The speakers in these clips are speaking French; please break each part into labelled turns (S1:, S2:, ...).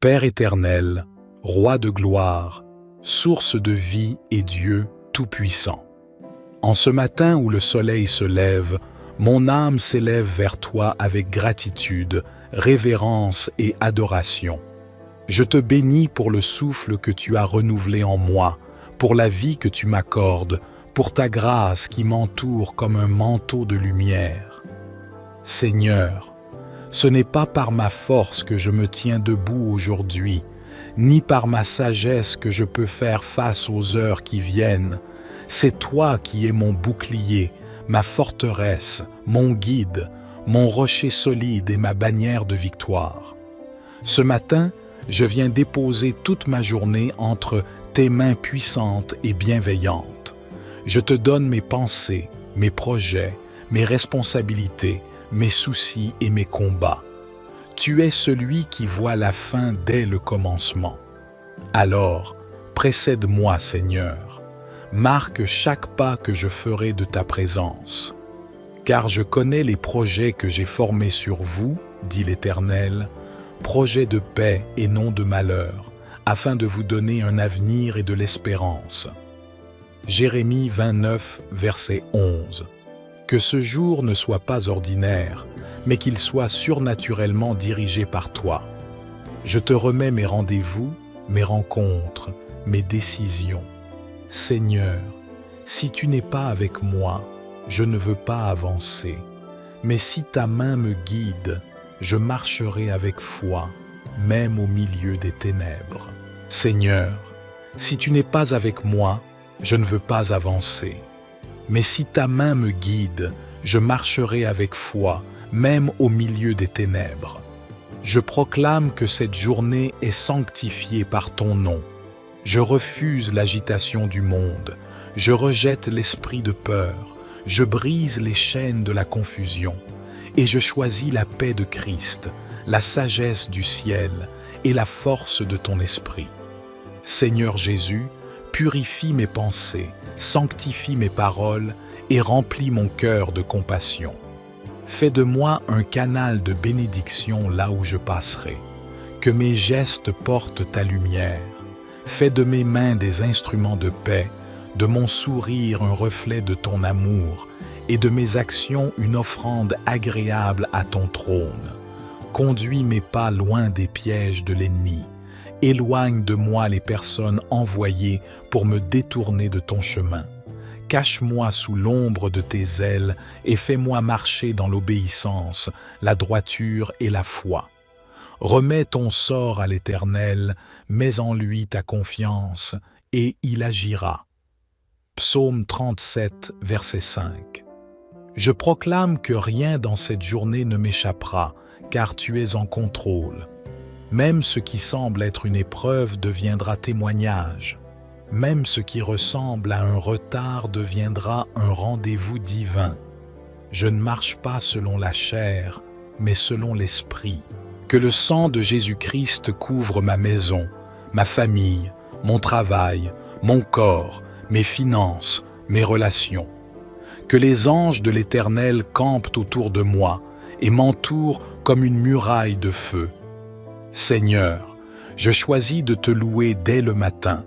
S1: Père éternel, Roi de gloire, source de vie et Dieu tout-puissant. En ce matin où le soleil se lève, mon âme s'élève vers toi avec gratitude, révérence et adoration. Je te bénis pour le souffle que tu as renouvelé en moi, pour la vie que tu m'accordes, pour ta grâce qui m'entoure comme un manteau de lumière. Seigneur, ce n'est pas par ma force que je me tiens debout aujourd'hui, ni par ma sagesse que je peux faire face aux heures qui viennent. C'est toi qui es mon bouclier, ma forteresse, mon guide, mon rocher solide et ma bannière de victoire. Ce matin, je viens déposer toute ma journée entre tes mains puissantes et bienveillantes. Je te donne mes pensées, mes projets, mes responsabilités, mes soucis et mes combats. Tu es celui qui voit la fin dès le commencement. Alors, précède-moi, Seigneur. Marque chaque pas que je ferai de ta présence. Car je connais les projets que j'ai formés sur vous, dit l'Éternel, projets de paix et non de malheur, afin de vous donner un avenir et de l'espérance. Jérémie 29, verset 11. Que ce jour ne soit pas ordinaire, mais qu'il soit surnaturellement dirigé par toi. Je te remets mes rendez-vous, mes rencontres, mes décisions. Seigneur, si tu n'es pas avec moi, je ne veux pas avancer. Mais si ta main me guide, je marcherai avec foi, même au milieu des ténèbres. Seigneur, si tu n'es pas avec moi, je ne veux pas avancer. Mais si ta main me guide, je marcherai avec foi, même au milieu des ténèbres. Je proclame que cette journée est sanctifiée par ton nom. Je refuse l'agitation du monde. Je rejette l'esprit de peur. Je brise les chaînes de la confusion. Et je choisis la paix de Christ, la sagesse du ciel et la force de ton esprit. Seigneur Jésus, purifie mes pensées, sanctifie mes paroles et remplis mon cœur de compassion. Fais de moi un canal de bénédiction là où je passerai. Que mes gestes portent ta lumière. Fais de mes mains des instruments de paix, de mon sourire un reflet de ton amour et de mes actions une offrande agréable à ton trône. Conduis mes pas loin des pièges de l'ennemi. Éloigne de moi les personnes envoyées pour me détourner de ton chemin. Cache-moi sous l'ombre de tes ailes et fais-moi marcher dans l'obéissance, la droiture et la foi. Remets ton sort à l'Éternel, mets en lui ta confiance, et il agira. Psaume 37, verset 5. Je proclame que rien dans cette journée ne m'échappera, car tu es en contrôle. Même ce qui semble être une épreuve deviendra témoignage. Même ce qui ressemble à un retard deviendra un rendez-vous divin. Je ne marche pas selon la chair, mais selon l'esprit. Que le sang de Jésus-Christ couvre ma maison, ma famille, mon travail, mon corps, mes finances, mes relations. Que les anges de l'Éternel campent autour de moi et m'entourent comme une muraille de feu. Seigneur, je choisis de te louer dès le matin,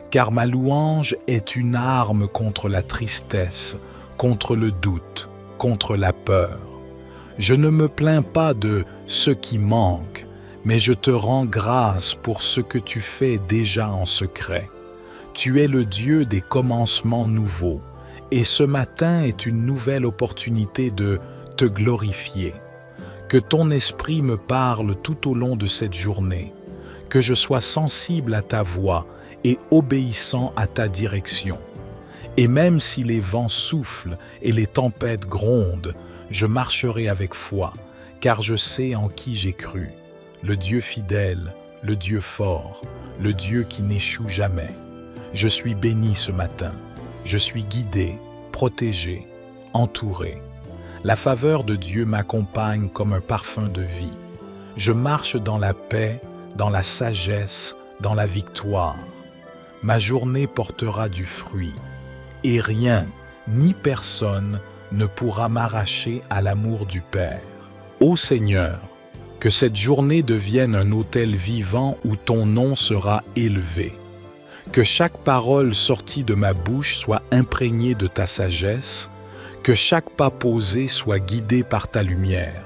S1: car ma louange est une arme contre la tristesse, contre le doute, contre la peur. Je ne me plains pas de ce qui manque, mais je te rends grâce pour ce que tu fais déjà en secret. Tu es le Dieu des commencements nouveaux, et ce matin est une nouvelle opportunité de te glorifier. Que ton esprit me parle tout au long de cette journée, que je sois sensible à ta voix et obéissant à ta direction. Et même si les vents soufflent et les tempêtes grondent, je marcherai avec foi, car je sais en qui j'ai cru, le Dieu fidèle, le Dieu fort, le Dieu qui n'échoue jamais. Je suis béni ce matin, je suis guidé, protégé, entouré. La faveur de Dieu m'accompagne comme un parfum de vie. Je marche dans la paix, dans la sagesse, dans la victoire. Ma journée portera du fruit, et rien, ni personne, ne pourra m'arracher à l'amour du Père. Ô Seigneur, Que cette journée devienne un autel vivant où ton nom sera élevé. Que chaque parole sortie de ma bouche soit imprégnée de ta sagesse, que chaque pas posé soit guidé par ta lumière,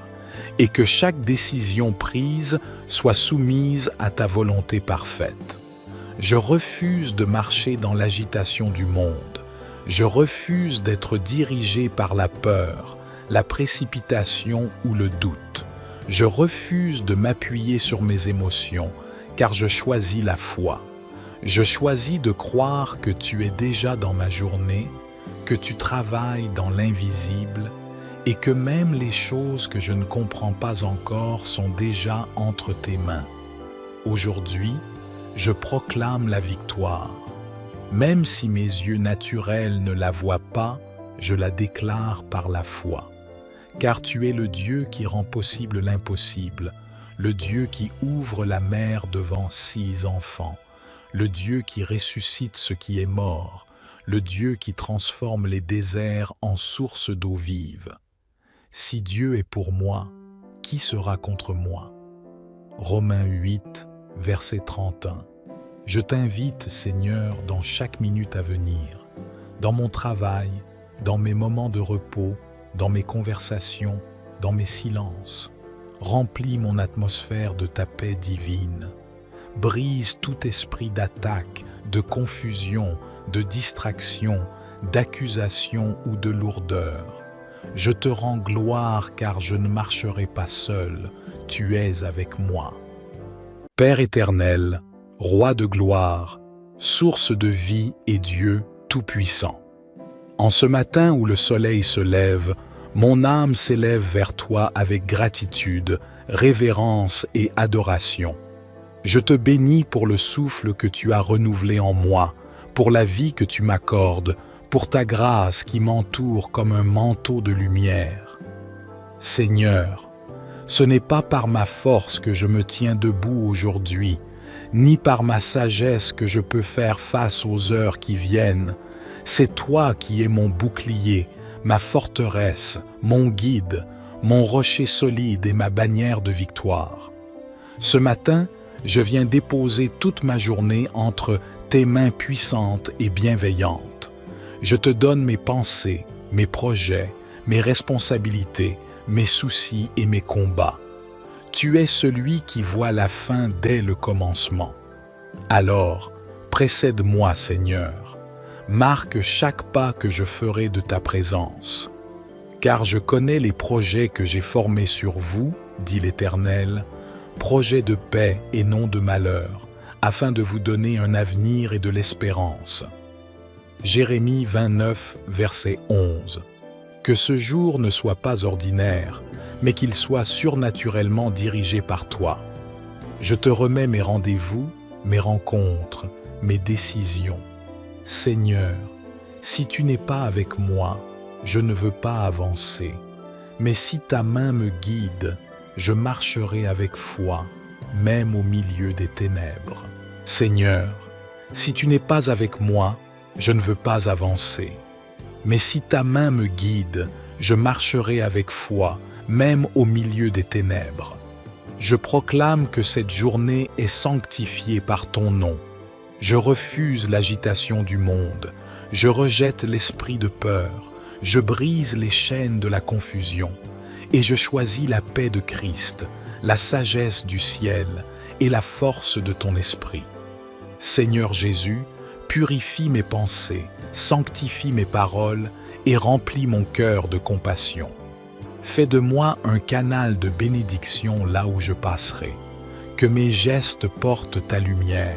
S1: et que chaque décision prise soit soumise à ta volonté parfaite. Je refuse de marcher dans l'agitation du monde. Je refuse d'être dirigé par la peur, la précipitation ou le doute. Je refuse de m'appuyer sur mes émotions, car je choisis la foi. Je choisis de croire que tu es déjà dans ma journée, que tu travailles dans l'invisible et que même les choses que je ne comprends pas encore sont déjà entre tes mains. Aujourd'hui, je proclame la victoire. Même si mes yeux naturels ne la voient pas, je la déclare par la foi. Car tu es le Dieu qui rend possible l'impossible, le Dieu qui ouvre la mer devant 6 enfants, le Dieu qui ressuscite ce qui est mort, le Dieu qui transforme les déserts en sources d'eau vive. Si Dieu est pour moi, qui sera contre moi? Romains 8, verset 31. Je t'invite, Seigneur, dans chaque minute à venir, dans mon travail, dans mes moments de repos, dans mes conversations, dans mes silences. Remplis mon atmosphère de ta paix divine. Brise tout esprit d'attaque, de confusion, de distraction, d'accusation ou de lourdeur. Je te rends gloire car je ne marcherai pas seul, tu es avec moi. Père éternel, Roi de gloire, source de vie et Dieu tout-puissant. En ce matin où le soleil se lève, mon âme s'élève vers toi avec gratitude, révérence et adoration. Je te bénis pour le souffle que tu as renouvelé en moi, pour la vie que tu m'accordes, pour ta grâce qui m'entoure comme un manteau de lumière. Seigneur, ce n'est pas par ma force que je me tiens debout aujourd'hui, ni par ma sagesse que je peux faire face aux heures qui viennent. C'est toi qui es mon bouclier, ma forteresse, mon guide, mon rocher solide et ma bannière de victoire. Ce matin, je viens déposer toute ma journée entre tes mains puissantes et bienveillantes. Je te donne mes pensées, mes projets, mes responsabilités, mes soucis et mes combats. Tu es celui qui voit la fin dès le commencement. Alors, précède-moi, Seigneur. Marque chaque pas que je ferai de ta présence. Car je connais les projets que j'ai formés sur vous, dit l'Éternel, projets de paix et non de malheur, afin de vous donner un avenir et de l'espérance. Jérémie 29, verset 11. Que ce jour ne soit pas ordinaire, mais qu'il soit surnaturellement dirigé par toi. Je te remets mes rendez-vous, mes rencontres, mes décisions. Seigneur, si tu n'es pas avec moi, je ne veux pas avancer. Mais si ta main me guide, je marcherai avec foi, même au milieu des ténèbres. Seigneur, si tu n'es pas avec moi, je ne veux pas avancer. Mais si ta main me guide, je marcherai avec foi, même au milieu des ténèbres. Je proclame que cette journée est sanctifiée par ton nom. Je refuse l'agitation du monde. Je rejette l'esprit de peur. Je brise les chaînes de la confusion. Et je choisis la paix de Christ, la sagesse du ciel et la force de ton esprit. Seigneur Jésus, purifie mes pensées, sanctifie mes paroles et remplis mon cœur de compassion. Fais de moi un canal de bénédiction là où je passerai. Que mes gestes portent ta lumière.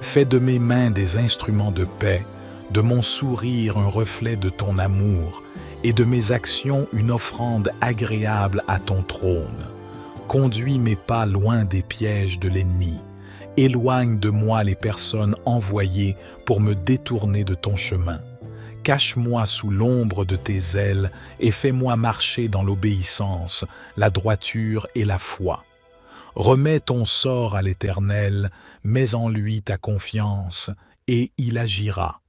S1: Fais de mes mains des instruments de paix, de mon sourire un reflet de ton amour et de mes actions une offrande agréable à ton trône. Conduis mes pas loin des pièges de l'ennemi. Éloigne de moi les personnes envoyées pour me détourner de ton chemin. Cache-moi sous l'ombre de tes ailes et fais-moi marcher dans l'obéissance, la droiture et la foi. Remets ton sort à l'Éternel, mets en lui ta confiance, et il agira.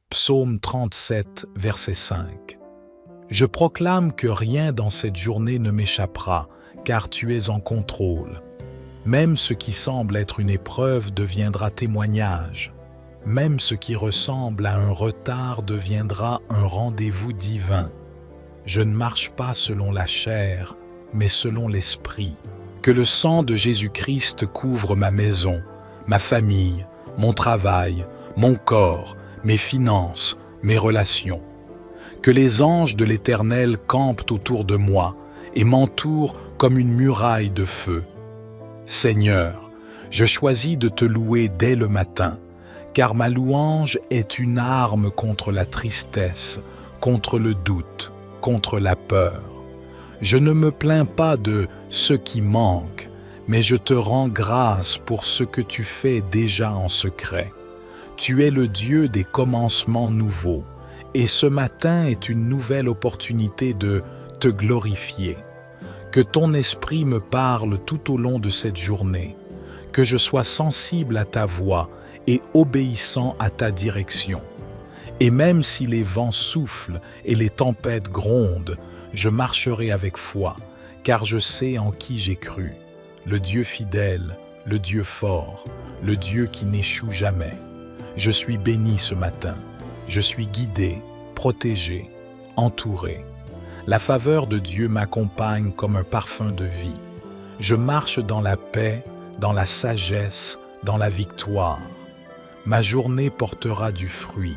S1: Psaume 37, verset 5. Je proclame que rien dans cette journée ne m'échappera, car tu es en contrôle. Même ce qui semble être une épreuve deviendra témoignage. Même ce qui ressemble à un retard deviendra un rendez-vous divin. Je ne marche pas selon la chair, mais selon l'esprit. Que le sang de Jésus-Christ couvre ma maison, ma famille, mon travail, mon corps, mes finances, mes relations. Que les anges de l'Éternel campent autour de moi et m'entourent comme une muraille de feu. Seigneur, je choisis de te louer dès le matin, car ma louange est une arme contre la tristesse, contre le doute, contre la peur. Je ne me plains pas de ce qui manque, mais je te rends grâce pour ce que tu fais déjà en secret. Tu es le Dieu des commencements nouveaux, et ce matin est une nouvelle opportunité de te glorifier. Que ton esprit me parle tout au long de cette journée, que je sois sensible à ta voix et obéissant à ta direction. Et même si les vents soufflent et les tempêtes grondent, je marcherai avec foi, car je sais en qui j'ai cru, le Dieu fidèle, le Dieu fort, le Dieu qui n'échoue jamais. Je suis béni ce matin, je suis guidé, protégé, entouré. La faveur de Dieu m'accompagne comme un parfum de vie. Je marche dans la paix, dans la sagesse, dans la victoire. Ma journée portera du fruit,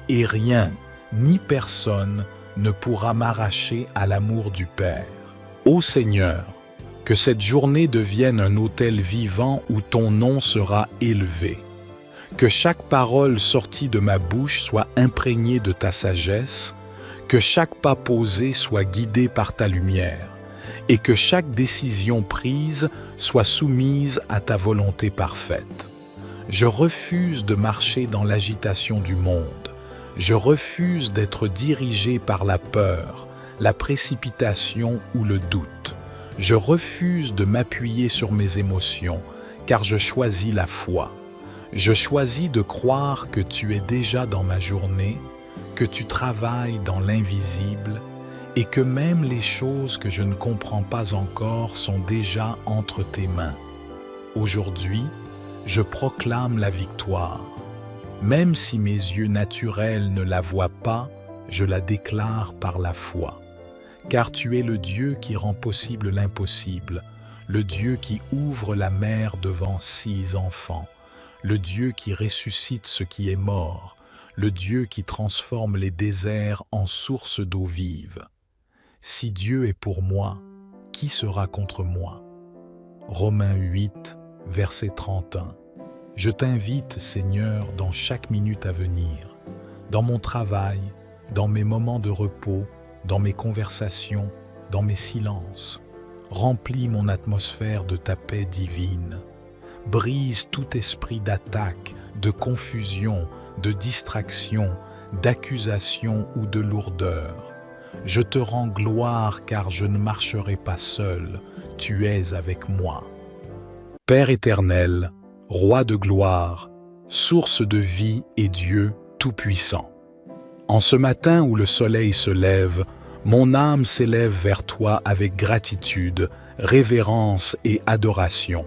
S1: et rien, ni personne, ne pourra m'arracher à l'amour du Père. Ô Seigneur, que cette journée devienne un autel vivant où ton nom sera élevé. Que chaque parole sortie de ma bouche soit imprégnée de ta sagesse, que chaque pas posé soit guidé par ta lumière, et que chaque décision prise soit soumise à ta volonté parfaite. Je refuse de marcher dans l'agitation du monde. Je refuse d'être dirigé par la peur, la précipitation ou le doute. Je refuse de m'appuyer sur mes émotions, car je choisis la foi. Je choisis de croire que tu es déjà dans ma journée, que tu travailles dans l'invisible et que même les choses que je ne comprends pas encore sont déjà entre tes mains. Aujourd'hui, je proclame la victoire. Même si mes yeux naturels ne la voient pas, je la déclare par la foi. Car tu es le Dieu qui rend possible l'impossible, le Dieu qui ouvre la mer devant 6 enfants, le Dieu qui ressuscite ce qui est mort, le Dieu qui transforme les déserts en sources d'eau vive. Si Dieu est pour moi, qui sera contre moi? Romains 8, verset 31. Je t'invite, Seigneur, dans chaque minute à venir, dans mon travail, dans mes moments de repos, dans mes conversations, dans mes silences. Remplis mon atmosphère de ta paix divine. Brise tout esprit d'attaque, de confusion, de distraction, d'accusation ou de lourdeur. Je te rends gloire car je ne marcherai pas seul, tu es avec moi. Père éternel, Roi de gloire, source de vie et Dieu tout-puissant. En ce matin où le soleil se lève, mon âme s'élève vers toi avec gratitude, révérence et adoration.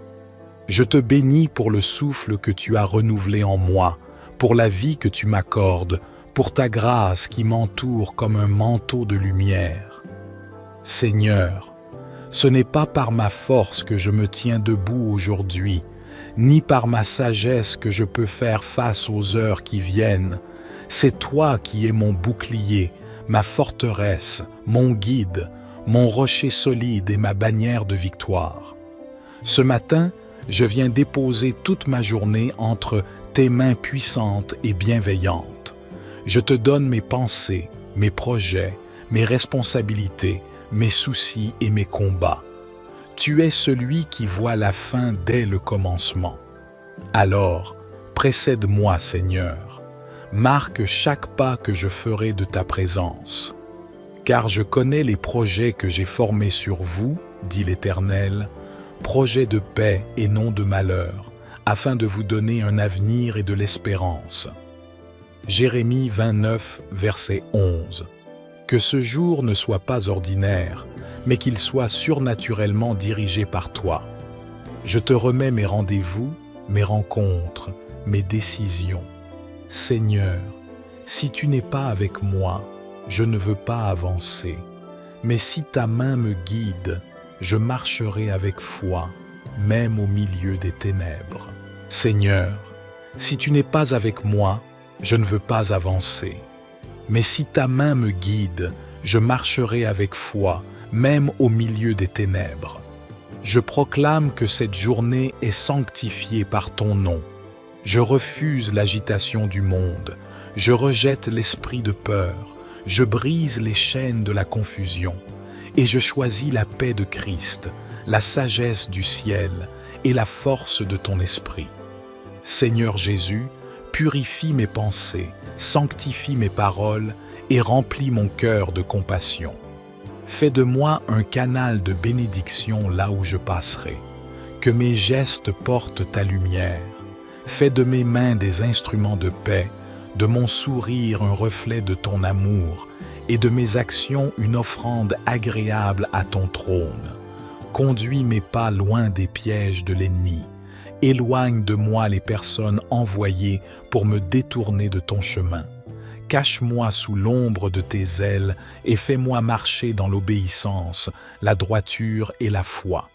S1: Je te bénis pour le souffle que tu as renouvelé en moi, pour la vie que tu m'accordes, pour ta grâce qui m'entoure comme un manteau de lumière. Seigneur, ce n'est pas par ma force que je me tiens debout aujourd'hui, ni par ma sagesse que je peux faire face aux heures qui viennent. C'est toi qui es mon bouclier, ma forteresse, mon guide, mon rocher solide et ma bannière de victoire. Ce matin, je viens déposer toute ma journée entre tes mains puissantes et bienveillantes. Je te donne mes pensées, mes projets, mes responsabilités, mes soucis et mes combats. Tu es celui qui voit la fin dès le commencement. Alors, précède-moi, Seigneur. Marque chaque pas que je ferai de ta présence. Car je connais les projets que j'ai formés sur vous, dit l'Éternel, projets de paix et non de malheur, afin de vous donner un avenir et de l'espérance. Jérémie 29, verset 11. Que ce jour ne soit pas ordinaire, mais qu'il soit surnaturellement dirigé par toi. Je te remets mes rendez-vous, mes rencontres, mes décisions. Seigneur, si tu n'es pas avec moi, je ne veux pas avancer. Mais si ta main me guide, je marcherai avec foi, même au milieu des ténèbres. Seigneur, si tu n'es pas avec moi, je ne veux pas avancer. Mais si ta main me guide, je marcherai avec foi, même au milieu des ténèbres. Je proclame que cette journée est sanctifiée par ton nom. Je refuse l'agitation du monde. Je rejette l'esprit de peur. Je brise les chaînes de la confusion. Et je choisis la paix de Christ, la sagesse du ciel et la force de ton esprit. Seigneur Jésus, purifie mes pensées, sanctifie mes paroles et remplis mon cœur de compassion. Fais de moi un canal de bénédiction là où je passerai. Que mes gestes portent ta lumière. Fais de mes mains des instruments de paix, de mon sourire un reflet de ton amour et de mes actions une offrande agréable à ton trône. Conduis mes pas loin des pièges de l'ennemi. Éloigne de moi les personnes envoyées pour me détourner de ton chemin. Cache-moi sous l'ombre de tes ailes et fais-moi marcher dans l'obéissance, la droiture et la foi.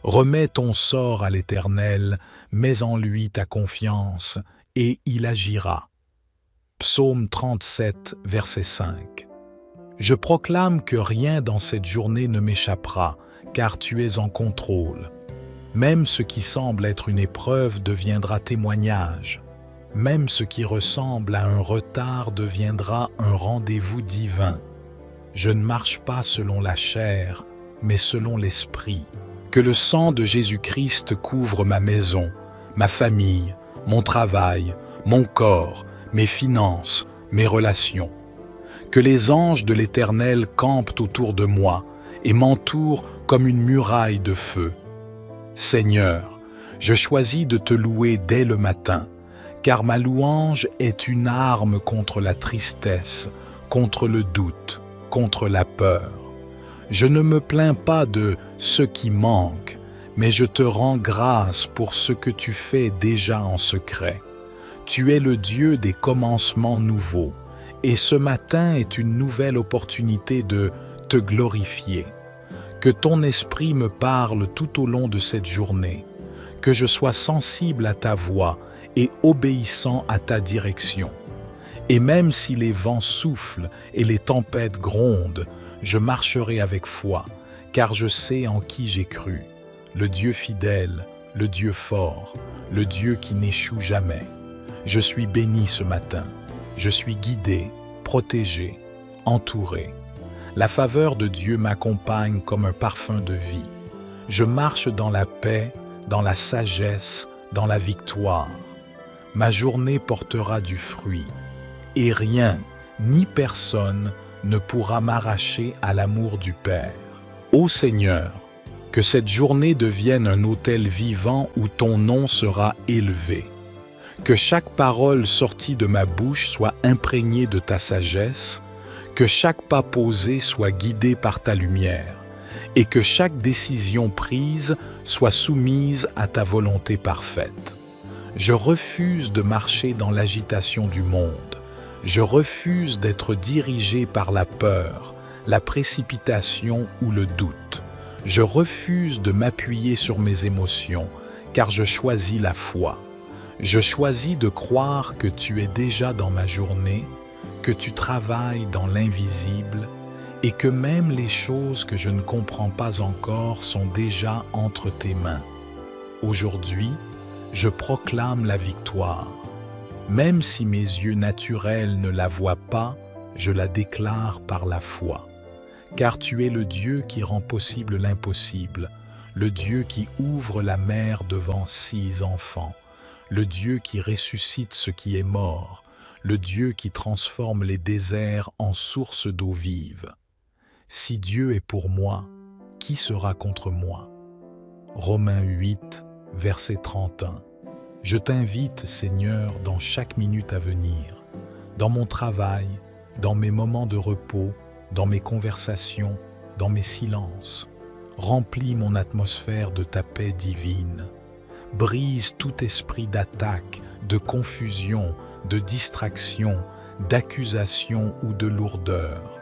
S1: Remets ton sort à l'Éternel, mets en lui ta confiance, et il agira. Psaume 37, verset 5. Je proclame que rien dans cette journée ne m'échappera, car tu es en contrôle. Même ce qui semble être une épreuve deviendra témoignage. Même ce qui ressemble à un retard deviendra un rendez-vous divin. Je ne marche pas selon la chair, mais selon l'esprit. Que le sang de Jésus-Christ couvre ma maison, ma famille, mon travail, mon corps, mes finances, mes relations. Que les anges de l'Éternel campent autour de moi et m'entourent comme une muraille de feu. Seigneur, je choisis de te louer dès le matin, car ma louange est une arme contre la tristesse, contre le doute, contre la peur. Je ne me plains pas de ce qui manque, mais je te rends grâce pour ce que tu fais déjà en secret. Tu es le Dieu des commencements nouveaux, et ce matin est une nouvelle opportunité de te glorifier. Que ton esprit me parle tout au long de cette journée, que je sois sensible à ta voix et obéissant à ta direction. Et même si les vents soufflent et les tempêtes grondent, je marcherai avec foi, car je sais en qui j'ai cru, le Dieu fidèle, le Dieu fort, le Dieu qui n'échoue jamais. Je suis béni ce matin, je suis guidé, protégé, entouré. La faveur de Dieu m'accompagne comme un parfum de vie. Je marche dans la paix, dans la sagesse, dans la victoire. Ma journée portera du fruit, et rien, ni personne, ne pourra m'arracher à l'amour du Père. Ô Seigneur, que cette journée devienne un autel vivant où ton nom sera élevé. Que chaque parole sortie de ma bouche soit imprégnée de ta sagesse, que chaque pas posé soit guidé par ta lumière, et que chaque décision prise soit soumise à ta volonté parfaite. Je refuse de marcher dans l'agitation du monde. Je refuse d'être dirigé par la peur, la précipitation ou le doute. Je refuse de m'appuyer sur mes émotions, car je choisis la foi. Je choisis de croire que tu es déjà dans ma journée, que tu travailles dans l'invisible et que même les choses que je ne comprends pas encore sont déjà entre tes mains. Aujourd'hui, je proclame la victoire. Même si mes yeux naturels ne la voient pas, je la déclare par la foi. Car tu es le Dieu qui rend possible l'impossible, le Dieu qui ouvre la mer devant 6 enfants, le Dieu qui ressuscite ce qui est mort, le Dieu qui transforme les déserts en sources d'eau vive. Si Dieu est pour moi, qui sera contre moi? Romains 8, verset 31. Je t'invite, Seigneur, dans chaque minute à venir, dans mon travail, dans mes moments de repos, dans mes conversations, dans mes silences. Remplis mon atmosphère de ta paix divine. Brise tout esprit d'attaque, de confusion, de distraction, d'accusation ou de lourdeur.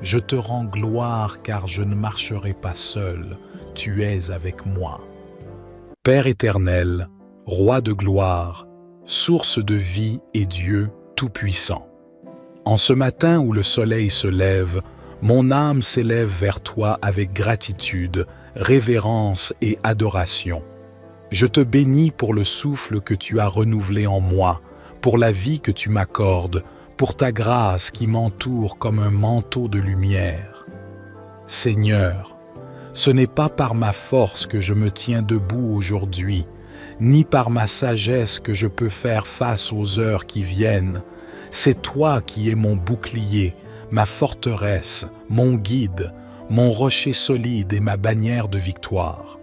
S1: Je te rends gloire car je ne marcherai pas seul, tu es avec moi. Père éternel, Roi de gloire, source de vie et Dieu tout-puissant. En ce matin où le soleil se lève, mon âme s'élève vers toi avec gratitude, révérence et adoration. Je te bénis pour le souffle que tu as renouvelé en moi, pour la vie que tu m'accordes, pour ta grâce qui m'entoure comme un manteau de lumière. Seigneur, ce n'est pas par ma force que je me tiens debout aujourd'hui, ni par ma sagesse que je peux faire face aux heures qui viennent. C'est toi qui es mon bouclier, ma forteresse, mon guide, mon rocher solide et ma bannière de victoire.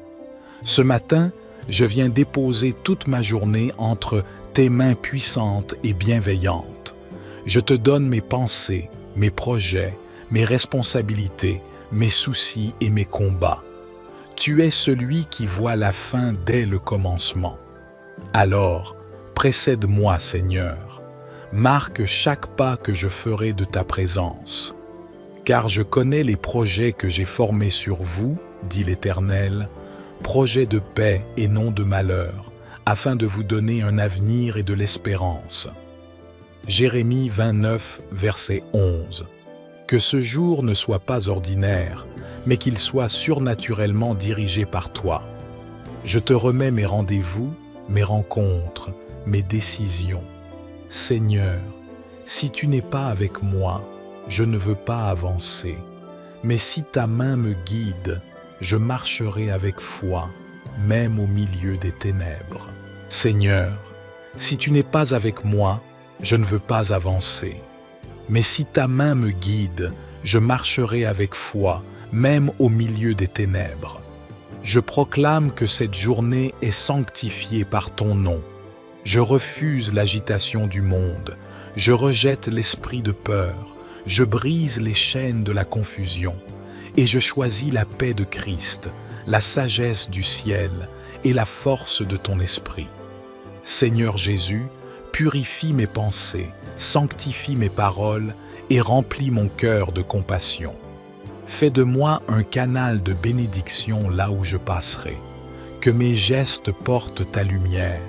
S1: Ce matin, je viens déposer toute ma journée entre tes mains puissantes et bienveillantes. Je te donne mes pensées, mes projets, mes responsabilités, mes soucis et mes combats. Tu es celui qui voit la fin dès le commencement. Alors, précède-moi, Seigneur. Marque chaque pas que je ferai de ta présence. Car je connais les projets que j'ai formés sur vous, dit l'Éternel, projets de paix et non de malheur, afin de vous donner un avenir et de l'espérance. Jérémie 29, verset 11. Que ce jour ne soit pas ordinaire, mais qu'il soit surnaturellement dirigé par toi. Je te remets mes rendez-vous, mes rencontres, mes décisions. Seigneur, si tu n'es pas avec moi, je ne veux pas avancer. Mais si ta main me guide, je marcherai avec foi, même au milieu des ténèbres. Seigneur, si tu n'es pas avec moi, je ne veux pas avancer. Mais si ta main me guide, je marcherai avec foi, même au milieu des ténèbres. Je proclame que cette journée est sanctifiée par ton nom. Je refuse l'agitation du monde. Je rejette l'esprit de peur. Je brise les chaînes de la confusion. Et je choisis la paix de Christ, la sagesse du ciel et la force de ton esprit. Seigneur Jésus, purifie mes pensées, sanctifie mes paroles et remplis mon cœur de compassion. Fais de moi un canal de bénédiction là où je passerai. Que mes gestes portent ta lumière.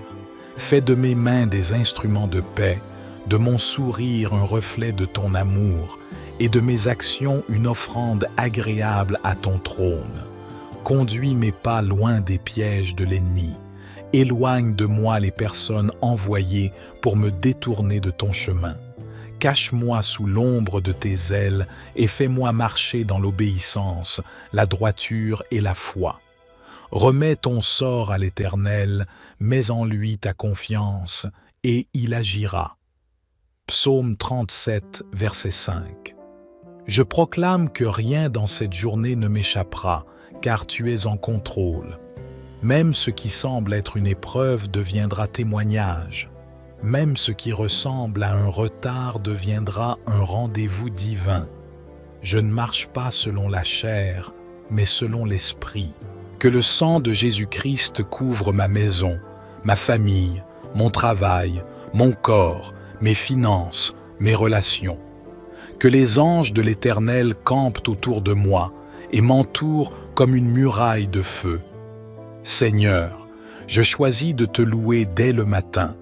S1: Fais de mes mains des instruments de paix, de mon sourire un reflet de ton amour et de mes actions une offrande agréable à ton trône. Conduis mes pas loin des pièges de l'ennemi. Éloigne de moi les personnes envoyées pour me détourner de ton chemin. Cache-moi sous l'ombre de tes ailes et fais-moi marcher dans l'obéissance, la droiture et la foi. Remets ton sort à l'Éternel, mets en lui ta confiance, et il agira. Psaume 37, verset 5. Je proclame que rien dans cette journée ne m'échappera, car tu es en contrôle. Même ce qui semble être une épreuve deviendra témoignage. Même ce qui ressemble à un retard deviendra un rendez-vous divin. Je ne marche pas selon la chair, mais selon l'esprit. Que le sang de Jésus-Christ couvre ma maison, ma famille, mon travail, mon corps, mes finances, mes relations. Que les anges de l'Éternel campent autour de moi et m'entourent comme une muraille de feu. Seigneur, je choisis de te louer dès le matin,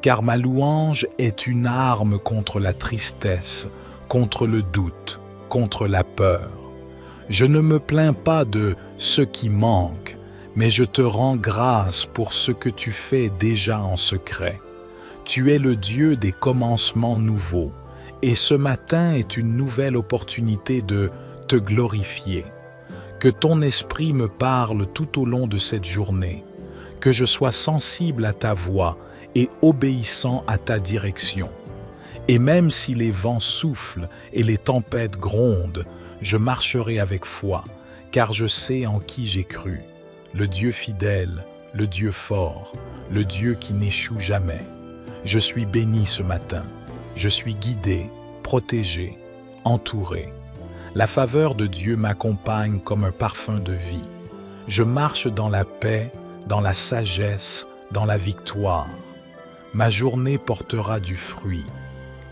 S1: car ma louange est une arme contre la tristesse, contre le doute, contre la peur. Je ne me plains pas de ce qui manque, mais je te rends grâce pour ce que tu fais déjà en secret. Tu es le Dieu des commencements nouveaux, et ce matin est une nouvelle opportunité de te glorifier. Que ton esprit me parle tout au long de cette journée, que je sois sensible à ta voix et obéissant à ta direction. Et même si les vents soufflent et les tempêtes grondent, je marcherai avec foi, car je sais en qui j'ai cru, le Dieu fidèle, le Dieu fort, le Dieu qui n'échoue jamais. Je suis béni ce matin, je suis guidé, protégé, entouré. La faveur de Dieu m'accompagne comme un parfum de vie. Je marche dans la paix, dans la sagesse, dans la victoire. Ma journée portera du fruit,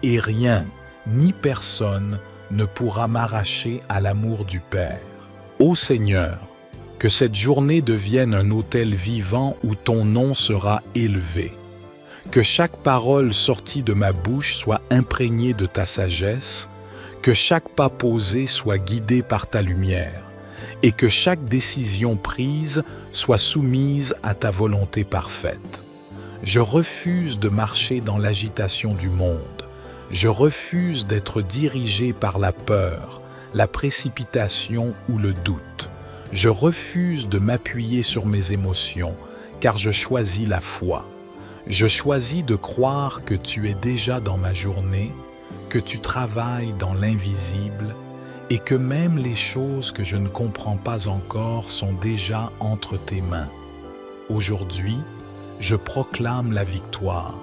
S1: et rien, ni personne, ne pourra m'arracher à l'amour du Père. Ô Seigneur, que cette journée devienne un autel vivant où ton nom sera élevé. Que chaque parole sortie de ma bouche soit imprégnée de ta sagesse, que chaque pas posé soit guidé par ta lumière, et que chaque décision prise soit soumise à ta volonté parfaite. Je refuse de marcher dans l'agitation du monde. Je refuse d'être dirigé par la peur, la précipitation ou le doute. Je refuse de m'appuyer sur mes émotions, car je choisis la foi. Je choisis de croire que tu es déjà dans ma journée, que tu travailles dans l'invisible et que même les choses que je ne comprends pas encore sont déjà entre tes mains. Aujourd'hui, je proclame la victoire.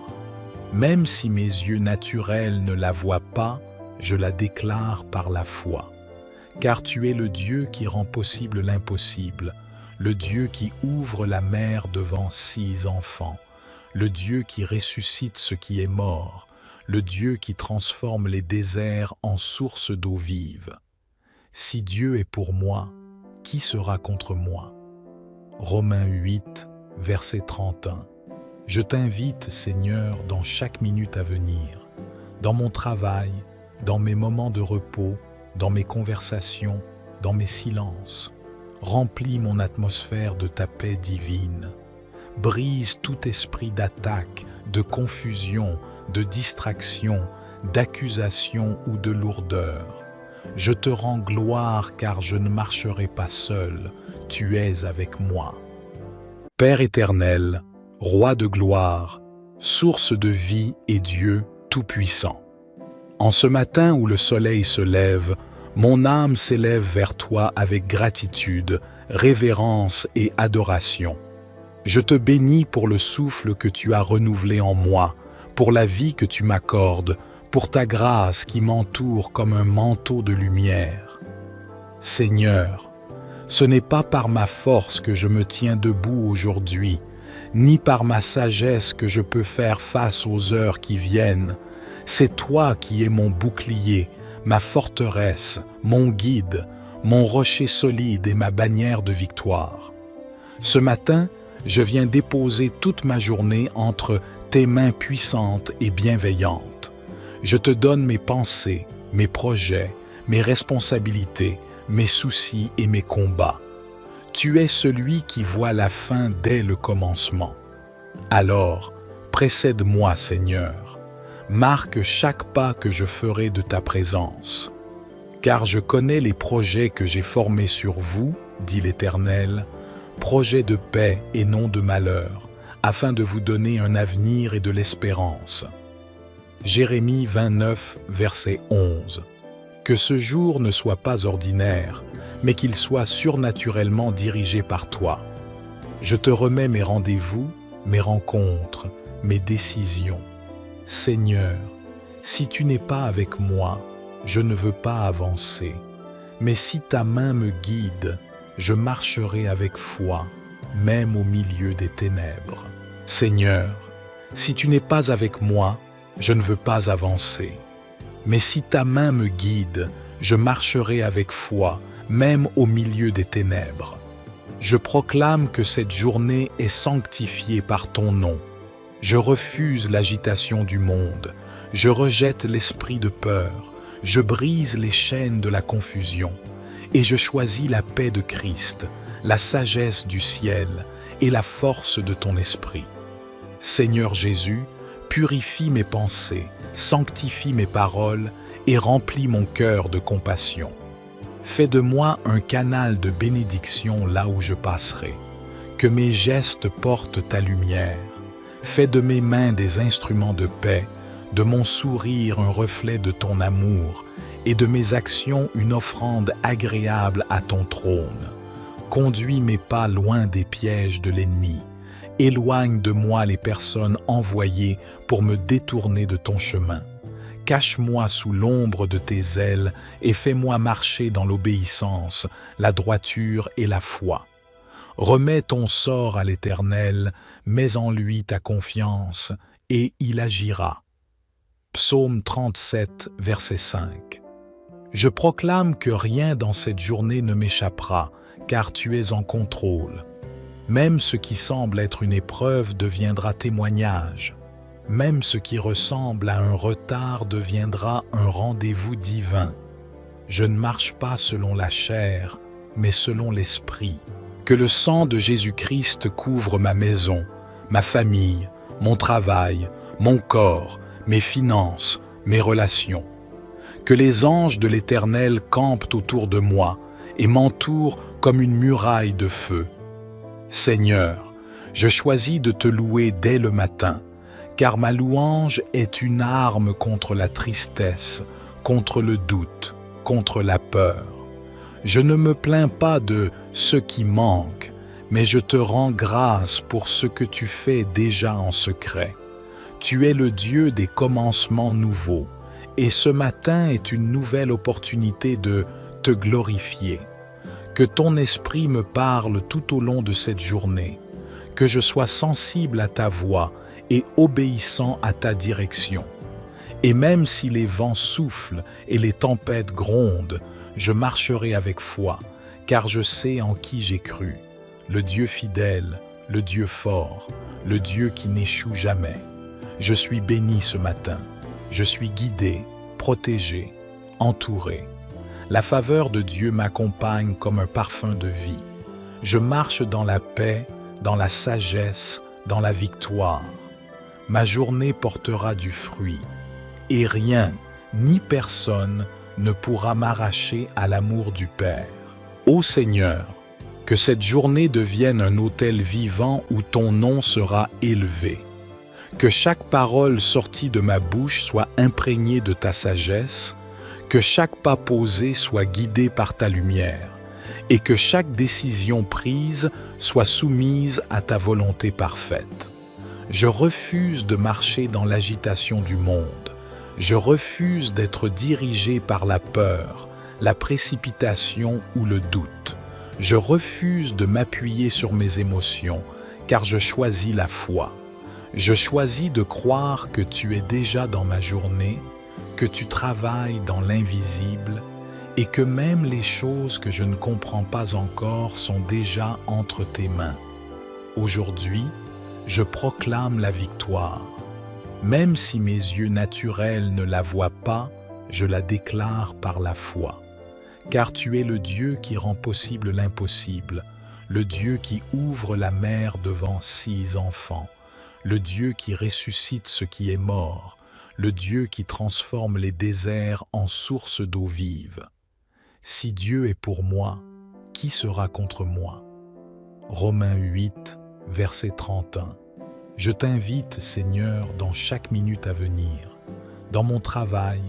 S1: Même si mes yeux naturels ne la voient pas, je la déclare par la foi. Car tu es le Dieu qui rend possible l'impossible, le Dieu qui ouvre la mer devant 6 enfants, le Dieu qui ressuscite ce qui est mort, le Dieu qui transforme les déserts en sources d'eau vive. Si Dieu est pour moi, qui sera contre moi? Romains 8, verset 31. Je t'invite, Seigneur, dans chaque minute à venir, dans mon travail, dans mes moments de repos, dans mes conversations, dans mes silences. Remplis mon atmosphère de ta paix divine. Brise tout esprit d'attaque, de confusion, de distraction, d'accusation ou de lourdeur. Je te rends gloire car je ne marcherai pas seul, tu es avec moi. Père éternel, Roi de gloire, source de vie et Dieu tout-puissant. En ce matin où le soleil se lève, mon âme s'élève vers toi avec gratitude, révérence et adoration. Je te bénis pour le souffle que tu as renouvelé en moi, pour la vie que tu m'accordes, pour ta grâce qui m'entoure comme un manteau de lumière. Seigneur, ce n'est pas par ma force que je me tiens debout aujourd'hui, ni par ma sagesse que je peux faire face aux heures qui viennent. C'est toi qui es mon bouclier, ma forteresse, mon guide, mon rocher solide et ma bannière de victoire. Ce matin, je viens déposer toute ma journée entre tes mains puissantes et bienveillantes. Je te donne mes pensées, mes projets, mes responsabilités, mes soucis et mes combats. Tu es celui qui voit la fin dès le commencement. Alors, précède-moi, Seigneur. Marque chaque pas que je ferai de ta présence. Car je connais les projets que j'ai formés sur vous, dit l'Éternel, projets de paix et non de malheur, afin de vous donner un avenir et de l'espérance. Jérémie 29, verset 11. Que ce jour ne soit pas ordinaire, mais qu'il soit surnaturellement dirigé par toi. Je te remets mes rendez-vous, mes rencontres, mes décisions. Seigneur, si tu n'es pas avec moi, je ne veux pas avancer. Mais si ta main me guide, je marcherai avec foi, même au milieu des ténèbres. Seigneur, si tu n'es pas avec moi, je ne veux pas avancer. Mais si ta main me guide, je marcherai avec foi, même au milieu des ténèbres. Je proclame que cette journée est sanctifiée par ton nom. Je refuse l'agitation du monde. Je rejette l'esprit de peur. Je brise les chaînes de la confusion. Et je choisis la paix de Christ, la sagesse du ciel et la force de ton esprit. Seigneur Jésus, purifie mes pensées, sanctifie mes paroles et remplis mon cœur de compassion. Fais de moi un canal de bénédiction là où je passerai. Que mes gestes portent ta lumière. Fais de mes mains des instruments de paix, de mon sourire un reflet de ton amour et de mes actions une offrande agréable à ton trône. Conduis mes pas loin des pièges de l'ennemi. Éloigne de moi les personnes envoyées pour me détourner de ton chemin. Cache-moi sous l'ombre de tes ailes et fais-moi marcher dans l'obéissance, la droiture et la foi. Remets ton sort à l'Éternel, mets en lui ta confiance, et il agira. Psaume 37, verset 5. Je proclame que rien dans cette journée ne m'échappera, car tu es en contrôle. Même ce qui semble être une épreuve deviendra témoignage. Même ce qui ressemble à un retard deviendra un rendez-vous divin. Je ne marche pas selon la chair, mais selon l'esprit. Que le sang de Jésus-Christ couvre ma maison, ma famille, mon travail, mon corps, mes finances, mes relations. Que les anges de l'Éternel campent autour de moi et m'entourent comme une muraille de feu. Seigneur, je choisis de te louer dès le matin, car ma louange est une arme contre la tristesse, contre le doute, contre la peur. Je ne me plains pas de ce qui manque, mais je te rends grâce pour ce que tu fais déjà en secret. Tu es le Dieu des commencements nouveaux, et ce matin est une nouvelle opportunité de te glorifier. Que ton esprit me parle tout au long de cette journée, que je sois sensible à ta voix et obéissant à ta direction. Et même si les vents soufflent et les tempêtes grondent, je marcherai avec foi, car je sais en qui j'ai cru, le Dieu fidèle, le Dieu fort, le Dieu qui n'échoue jamais. Je suis béni ce matin, je suis guidé, protégé, entouré. La faveur de Dieu m'accompagne comme un parfum de vie. Je marche dans la paix, dans la sagesse, dans la victoire. Ma journée portera du fruit, et rien, ni personne, ne pourra m'arracher à l'amour du Père. Ô Seigneur, que cette journée devienne un autel vivant où ton nom sera élevé. Que chaque parole sortie de ma bouche soit imprégnée de ta sagesse, que chaque pas posé soit guidé par ta lumière, et que chaque décision prise soit soumise à ta volonté parfaite. Je refuse de marcher dans l'agitation du monde. Je refuse d'être dirigé par la peur, la précipitation ou le doute. Je refuse de m'appuyer sur mes émotions, car je choisis la foi. Je choisis de croire que tu es déjà dans ma journée, que tu travailles dans l'invisible et que même les choses que je ne comprends pas encore sont déjà entre tes mains. Aujourd'hui, je proclame la victoire. Même si mes yeux naturels ne la voient pas, je la déclare par la foi. Car tu es le Dieu qui rend possible l'impossible, le Dieu qui ouvre la mer devant 6 enfants, le Dieu qui ressuscite ce qui est mort, le Dieu qui transforme les déserts en sources d'eau vive. Si Dieu est pour moi, qui sera contre moi? Romains 8, verset 31. Je t'invite, Seigneur, dans chaque minute à venir, dans mon travail,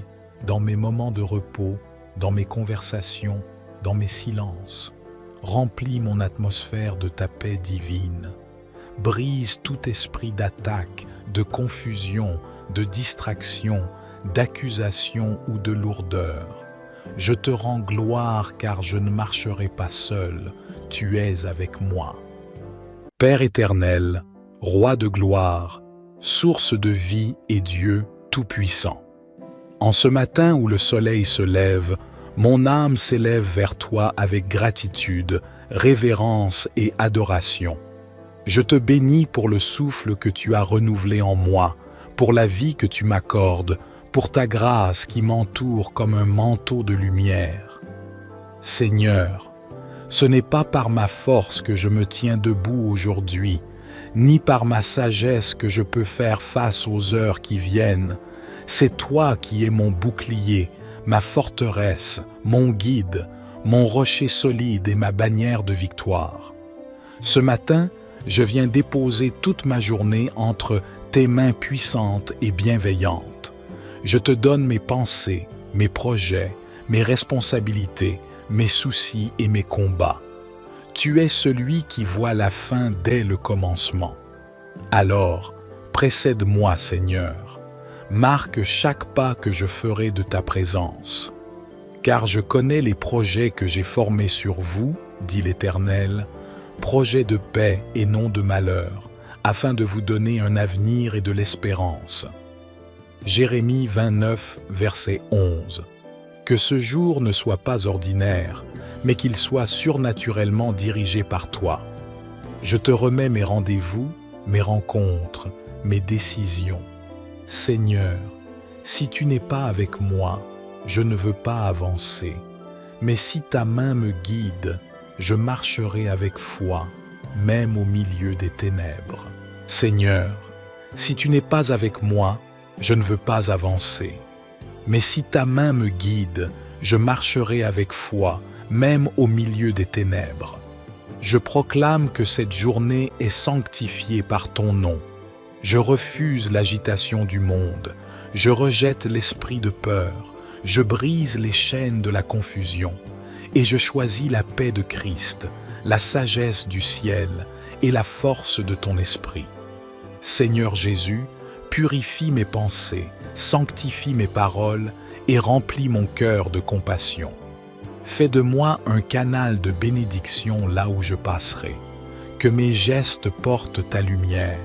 S1: dans mes moments de repos, dans mes conversations, dans mes silences. Remplis mon atmosphère de ta paix divine. Brise tout esprit d'attaque, de confusion, de distraction, d'accusation ou de lourdeur. Je te rends gloire car je ne marcherai pas seul, tu es avec moi. Père éternel, Roi de gloire, source de vie et Dieu tout-puissant. En ce matin où le soleil se lève, mon âme s'élève vers toi avec gratitude, révérence et adoration. Je te bénis pour le souffle que tu as renouvelé en moi, pour la vie que tu m'accordes, pour ta grâce qui m'entoure comme un manteau de lumière. Seigneur, ce n'est pas par ma force que je me tiens debout aujourd'hui, ni par ma sagesse que je peux faire face aux heures qui viennent. C'est toi qui es mon bouclier, ma forteresse, mon guide, mon rocher solide et ma bannière de victoire. Ce matin, je viens déposer toute ma journée entre tes mains puissantes et bienveillantes. Je te donne mes pensées, mes projets, mes responsabilités, mes soucis et mes combats. Tu es celui qui voit la fin dès le commencement. Alors, précède-moi, Seigneur. Marque chaque pas que je ferai de ta présence. Car je connais les projets que j'ai formés sur vous, dit l'Éternel, projets de paix et non de malheur, afin de vous donner un avenir et de l'espérance. Jérémie 29, verset 11. Que ce jour ne soit pas ordinaire, mais qu'il soit surnaturellement dirigé par toi. Je te remets mes rendez-vous, mes rencontres, mes décisions. Seigneur, si tu n'es pas avec moi, je ne veux pas avancer. Mais si ta main me guide, je marcherai avec foi, même au milieu des ténèbres. Seigneur, si tu n'es pas avec moi, je ne veux pas avancer. Mais si ta main me guide, je marcherai avec foi, même au milieu des ténèbres. Je proclame que cette journée est sanctifiée par ton nom. Je refuse l'agitation du monde. Je rejette l'esprit de peur. Je brise les chaînes de la confusion. Et je choisis la paix de Christ, la sagesse du ciel et la force de ton esprit. Seigneur Jésus, purifie mes pensées, sanctifie mes paroles et remplis mon cœur de compassion. Fais de moi un canal de bénédiction là où je passerai. Que mes gestes portent ta lumière.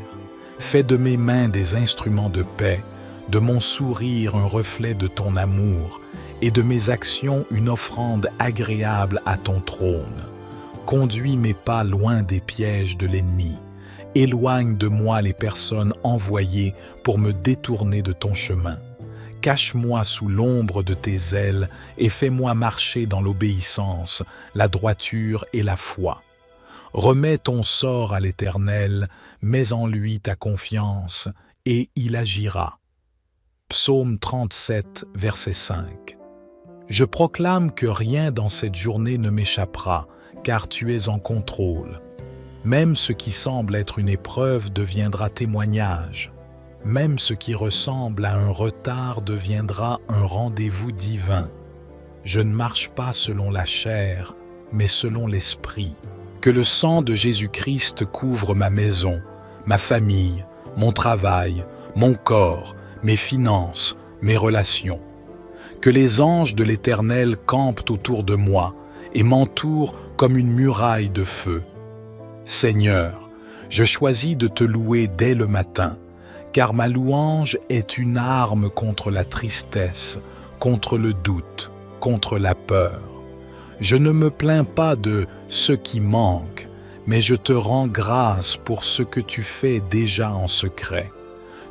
S1: Fais de mes mains des instruments de paix, de mon sourire un reflet de ton amour et de mes actions une offrande agréable à ton trône. Conduis mes pas loin des pièges de l'ennemi. Éloigne de moi les personnes envoyées pour me détourner de ton chemin. Cache-moi sous l'ombre de tes ailes et fais-moi marcher dans l'obéissance, la droiture et la foi. Remets ton sort à l'Éternel, mets en lui ta confiance, et il agira. Psaume 37, verset 5. Je proclame que rien dans cette journée ne m'échappera, car tu es en contrôle. Même ce qui semble être une épreuve deviendra témoignage. Même ce qui ressemble à un retard deviendra un rendez-vous divin. Je ne marche pas selon la chair, mais selon l'esprit. Que le sang de Jésus-Christ couvre ma maison, ma famille, mon travail, mon corps, mes finances, mes relations. Que les anges de l'Éternel campent autour de moi et m'entourent comme une muraille de feu. Seigneur, je choisis de te louer dès le matin, car ma louange est une arme contre la tristesse, contre le doute, contre la peur. Je ne me plains pas de ce qui manque, mais je te rends grâce pour ce que tu fais déjà en secret.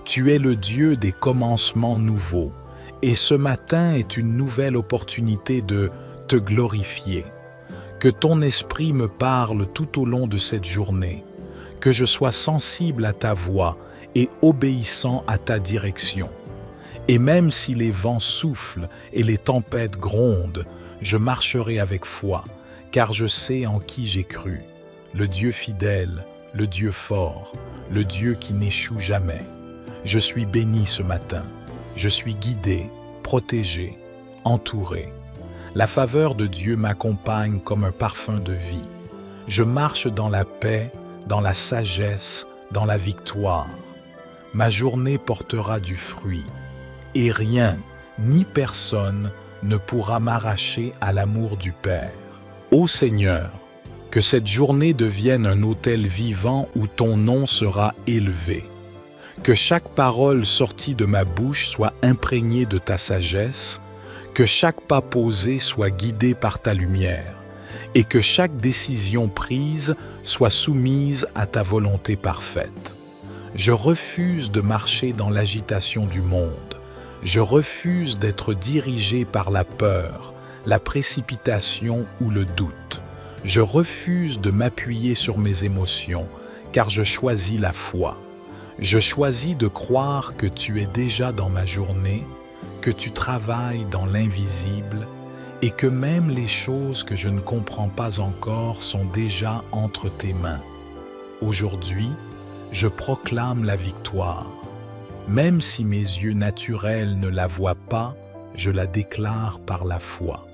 S1: Tu es le Dieu des commencements nouveaux, et ce matin est une nouvelle opportunité de te glorifier. Que ton esprit me parle tout au long de cette journée, que je sois sensible à ta voix et obéissant à ta direction. Et même si les vents soufflent et les tempêtes grondent, je marcherai avec foi, car je sais en qui j'ai cru, le Dieu fidèle, le Dieu fort, le Dieu qui n'échoue jamais. Je suis béni ce matin, je suis guidé, protégé, entouré. La faveur de Dieu m'accompagne comme un parfum de vie. Je marche dans la paix, dans la sagesse, dans la victoire. Ma journée portera du fruit, et rien, ni personne, ne pourra m'arracher à l'amour du Père. Ô Seigneur, que cette journée devienne un autel vivant où ton nom sera élevé. Que chaque parole sortie de ma bouche soit imprégnée de ta sagesse, que chaque pas posé soit guidé par ta lumière, et que chaque décision prise soit soumise à ta volonté parfaite. Je refuse de marcher dans l'agitation du monde. Je refuse d'être dirigé par la peur, la précipitation ou le doute. Je refuse de m'appuyer sur mes émotions, car je choisis la foi. Je choisis de croire que tu es déjà dans ma journée, que tu travailles dans l'invisible et que même les choses que je ne comprends pas encore sont déjà entre tes mains. Aujourd'hui, je proclame la victoire. Même si mes yeux naturels ne la voient pas, je la déclare par la foi.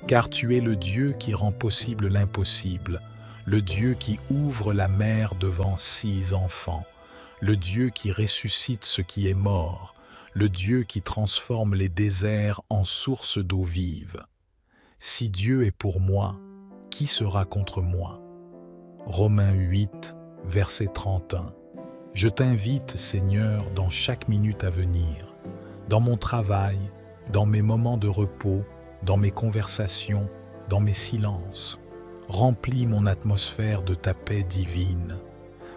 S1: Car tu es le Dieu qui rend possible l'impossible, le Dieu qui ouvre la mer devant 6 enfants, le Dieu qui ressuscite ce qui est mort, le Dieu qui transforme les déserts en sources d'eau vive. Si Dieu est pour moi, qui sera contre moi? Romains 8, verset 31. Je t'invite, Seigneur, dans chaque minute à venir, dans mon travail, dans mes moments de repos, dans mes conversations, dans mes silences. Remplis mon atmosphère de ta paix divine.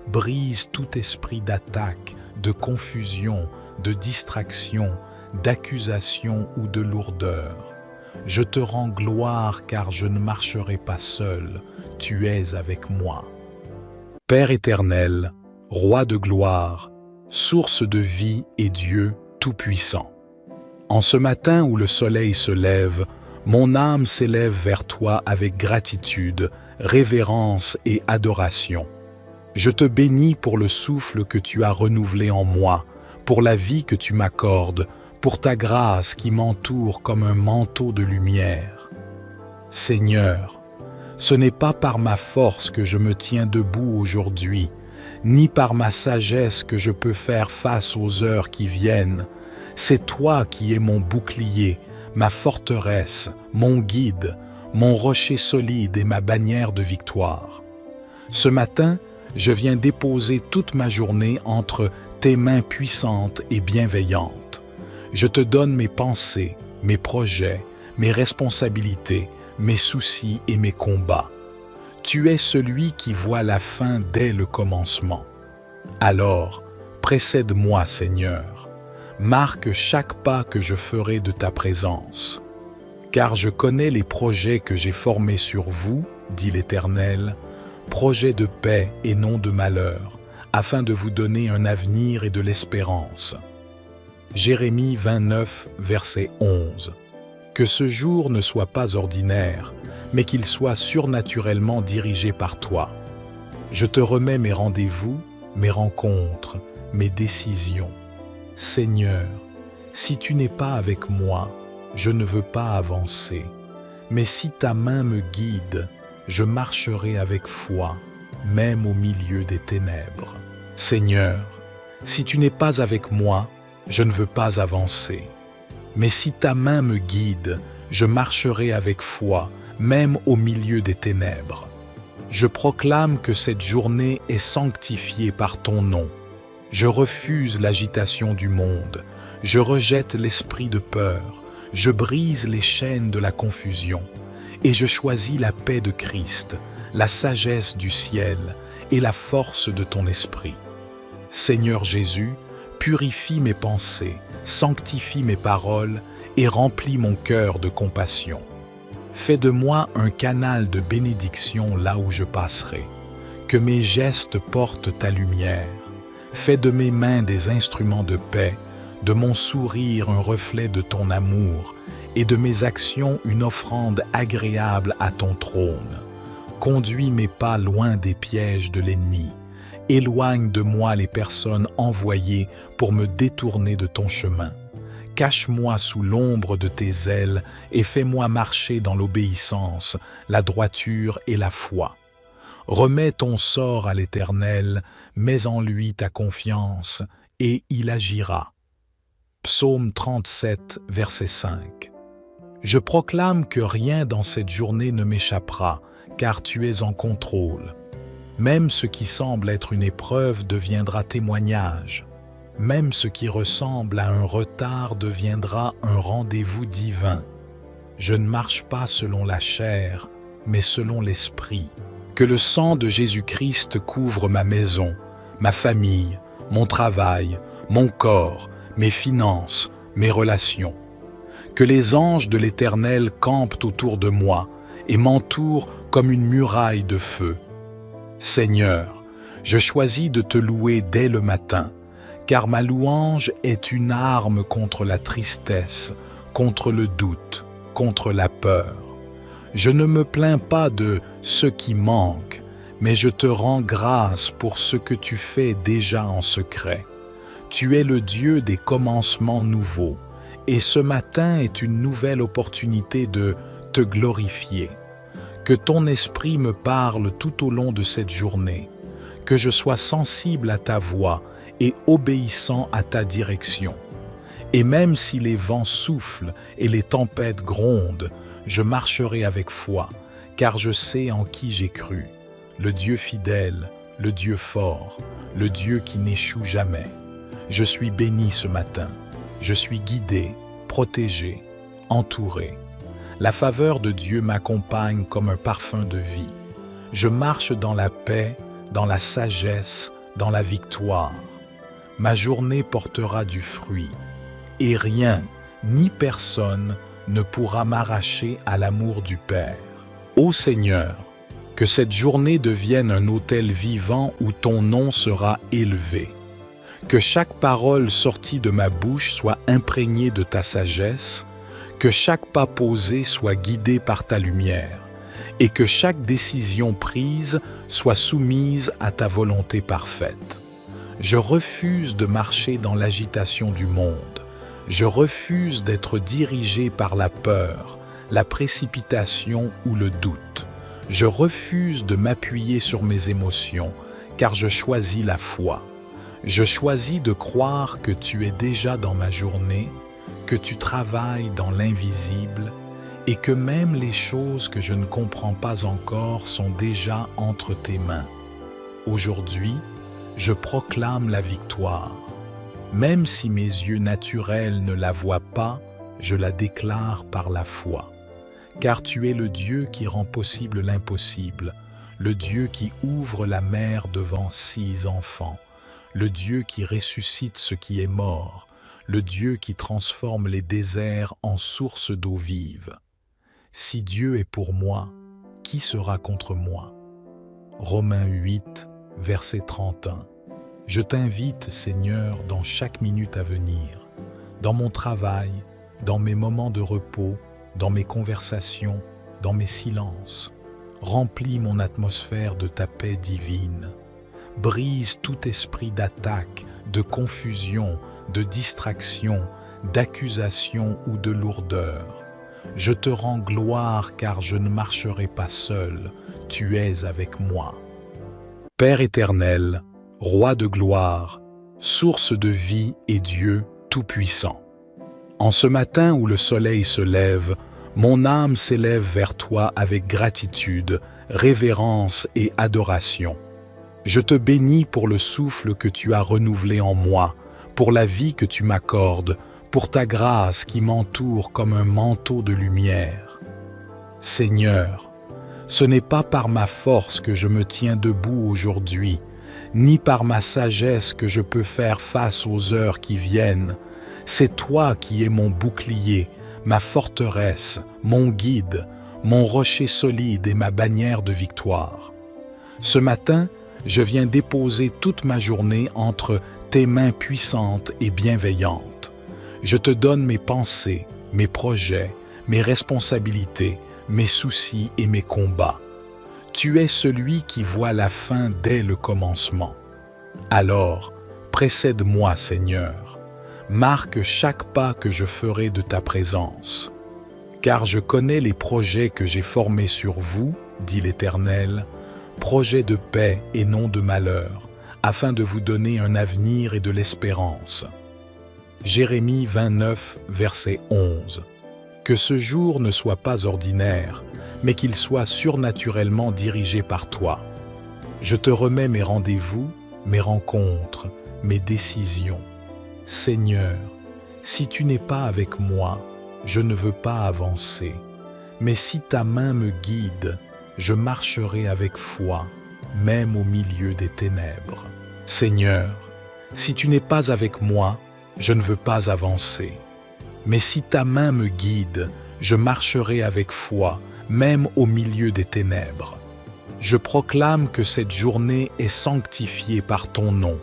S1: Brise tout esprit d'attaque, de confusion, de distraction, d'accusation ou de lourdeur. Je te rends gloire car je ne marcherai pas seul, tu es avec moi. Père éternel, Roi de gloire, source de vie et Dieu tout-puissant. En ce matin où le soleil se lève, mon âme s'élève vers toi avec gratitude, révérence et adoration. Je te bénis pour le souffle que tu as renouvelé en moi, pour la vie que tu m'accordes, pour ta grâce qui m'entoure comme un manteau de lumière. Seigneur, ce n'est pas par ma force que je me tiens debout aujourd'hui, ni par ma sagesse que je peux faire face aux heures qui viennent. C'est toi qui es mon bouclier, ma forteresse, mon guide, mon rocher solide et ma bannière de victoire. Ce matin, je viens déposer toute ma journée entre tes mains puissantes et bienveillantes. Je te donne mes pensées, mes projets, mes responsabilités, mes soucis et mes combats. Tu es celui qui voit la fin dès le commencement. Alors, précède-moi, Seigneur. Marque chaque pas que je ferai de ta présence. Car je connais les projets que j'ai formés sur vous, dit l'Éternel, projets de paix et non de malheur, afin de vous donner un avenir et de l'espérance. Jérémie 29, verset 11. Que ce jour ne soit pas ordinaire, mais qu'il soit surnaturellement dirigé par toi. Je te remets mes rendez-vous, mes rencontres, mes décisions. Seigneur, si tu n'es pas avec moi, je ne veux pas avancer. Mais si ta main me guide, je marcherai avec foi, même au milieu des ténèbres. Seigneur, si tu n'es pas avec moi, je ne veux pas avancer. Mais si ta main me guide, je marcherai avec foi, même au milieu des ténèbres. Je proclame que cette journée est sanctifiée par ton nom. Je refuse l'agitation du monde. Je rejette l'esprit de peur. Je brise les chaînes de la confusion. Et je choisis la paix de Christ, la sagesse du ciel et la force de ton esprit. Seigneur Jésus, purifie mes pensées, sanctifie mes paroles et remplis mon cœur de compassion. Fais de moi un canal de bénédiction là où je passerai. Que mes gestes portent ta lumière. Fais de mes mains des instruments de paix, de mon sourire un reflet de ton amour et de mes actions une offrande agréable à ton trône. Conduis mes pas loin des pièges de l'ennemi. Éloigne de moi les personnes envoyées pour me détourner de ton chemin. Cache-moi sous l'ombre de tes ailes et fais-moi marcher dans l'obéissance, la droiture et la foi. Remets ton sort à l'Éternel, mets en lui ta confiance, et il agira. Psaume 37, verset 5. Je proclame que rien dans cette journée ne m'échappera, car tu es en contrôle. Même ce qui semble être une épreuve deviendra témoignage. Même ce qui ressemble à un retard deviendra un rendez-vous divin. Je ne marche pas selon la chair, mais selon l'esprit. Que le sang de Jésus-Christ couvre ma maison, ma famille, mon travail, mon corps, mes finances, mes relations. Que les anges de l'Éternel campent autour de moi et m'entourent comme une muraille de feu. Seigneur, je choisis de te louer dès le matin, car ma louange est une arme contre la tristesse, contre le doute, contre la peur. Je ne me plains pas de ce qui manque, mais je te rends grâce pour ce que tu fais déjà en secret. Tu es le Dieu des commencements nouveaux, et ce matin est une nouvelle opportunité de te glorifier. Que ton esprit me parle tout au long de cette journée, que je sois sensible à ta voix et obéissant à ta direction. Et même si les vents soufflent et les tempêtes grondent, je marcherai avec foi, car je sais en qui j'ai cru, le Dieu fidèle, le Dieu fort, le Dieu qui n'échoue jamais. Je suis béni ce matin, je suis guidé, protégé, entouré. La faveur de Dieu m'accompagne comme un parfum de vie. Je marche dans la paix, dans la sagesse, dans la victoire. Ma journée portera du fruit, et rien, ni personne, ne pourra m'arracher à l'amour du Père. Ô Seigneur, que cette journée devienne un autel vivant où ton nom sera élevé. Que chaque parole sortie de ma bouche soit imprégnée de ta sagesse, que chaque pas posé soit guidé par ta lumière, et que chaque décision prise soit soumise à ta volonté parfaite. Je refuse de marcher dans l'agitation du monde. Je refuse d'être dirigé par la peur, la précipitation ou le doute. Je refuse de m'appuyer sur mes émotions, car je choisis la foi. Je choisis de croire que tu es déjà dans ma journée, que tu travailles dans l'invisible et que même les choses que je ne comprends pas encore sont déjà entre tes mains. Aujourd'hui, je proclame la victoire. Même si mes yeux naturels ne la voient pas, je la déclare par la foi. Car tu es le Dieu qui rend possible l'impossible, le Dieu qui ouvre la mer devant 6 enfants, le Dieu qui ressuscite ce qui est mort, le Dieu qui transforme les déserts en sources d'eau vive. Si Dieu est pour moi, qui sera contre moi? Romains 8, verset 31. Je t'invite, Seigneur, dans chaque minute à venir, dans mon travail, dans mes moments de repos, dans mes conversations, dans mes silences. Remplis mon atmosphère de ta paix divine. Brise tout esprit d'attaque, de confusion, de distraction, d'accusation ou de lourdeur. Je te rends gloire car je ne marcherai pas seul, tu es avec moi. Père éternel, Roi de gloire, source de vie et Dieu tout-puissant. En ce matin où le soleil se lève, mon âme s'élève vers toi avec gratitude, révérence et adoration. Je te bénis pour le souffle que tu as renouvelé en moi, pour la vie que tu m'accordes, pour ta grâce qui m'entoure comme un manteau de lumière. Seigneur, ce n'est pas par ma force que je me tiens debout aujourd'hui, ni par ma sagesse que je peux faire face aux heures qui viennent. C'est toi qui es mon bouclier, ma forteresse, mon guide, mon rocher solide et ma bannière de victoire. Ce matin, je viens déposer toute ma journée entre tes mains puissantes et bienveillantes. Je te donne mes pensées, mes projets, mes responsabilités, mes soucis et mes combats. Tu es celui qui voit la fin dès le commencement. Alors, précède-moi, Seigneur. Marque chaque pas que je ferai de ta présence. Car je connais les projets que j'ai formés sur vous, dit l'Éternel, projets de paix et non de malheur, afin de vous donner un avenir et de l'espérance. Jérémie 29, verset 11. Que ce jour ne soit pas ordinaire, mais qu'il soit surnaturellement dirigé par toi. Je te remets mes rendez-vous, mes rencontres, mes décisions. Seigneur, si tu n'es pas avec moi, je ne veux pas avancer. Mais si ta main me guide, je marcherai avec foi, même au milieu des ténèbres. Seigneur, si tu n'es pas avec moi, je ne veux pas avancer. Mais si ta main me guide, je marcherai avec foi, même au milieu des ténèbres. Je proclame que cette journée est sanctifiée par ton nom.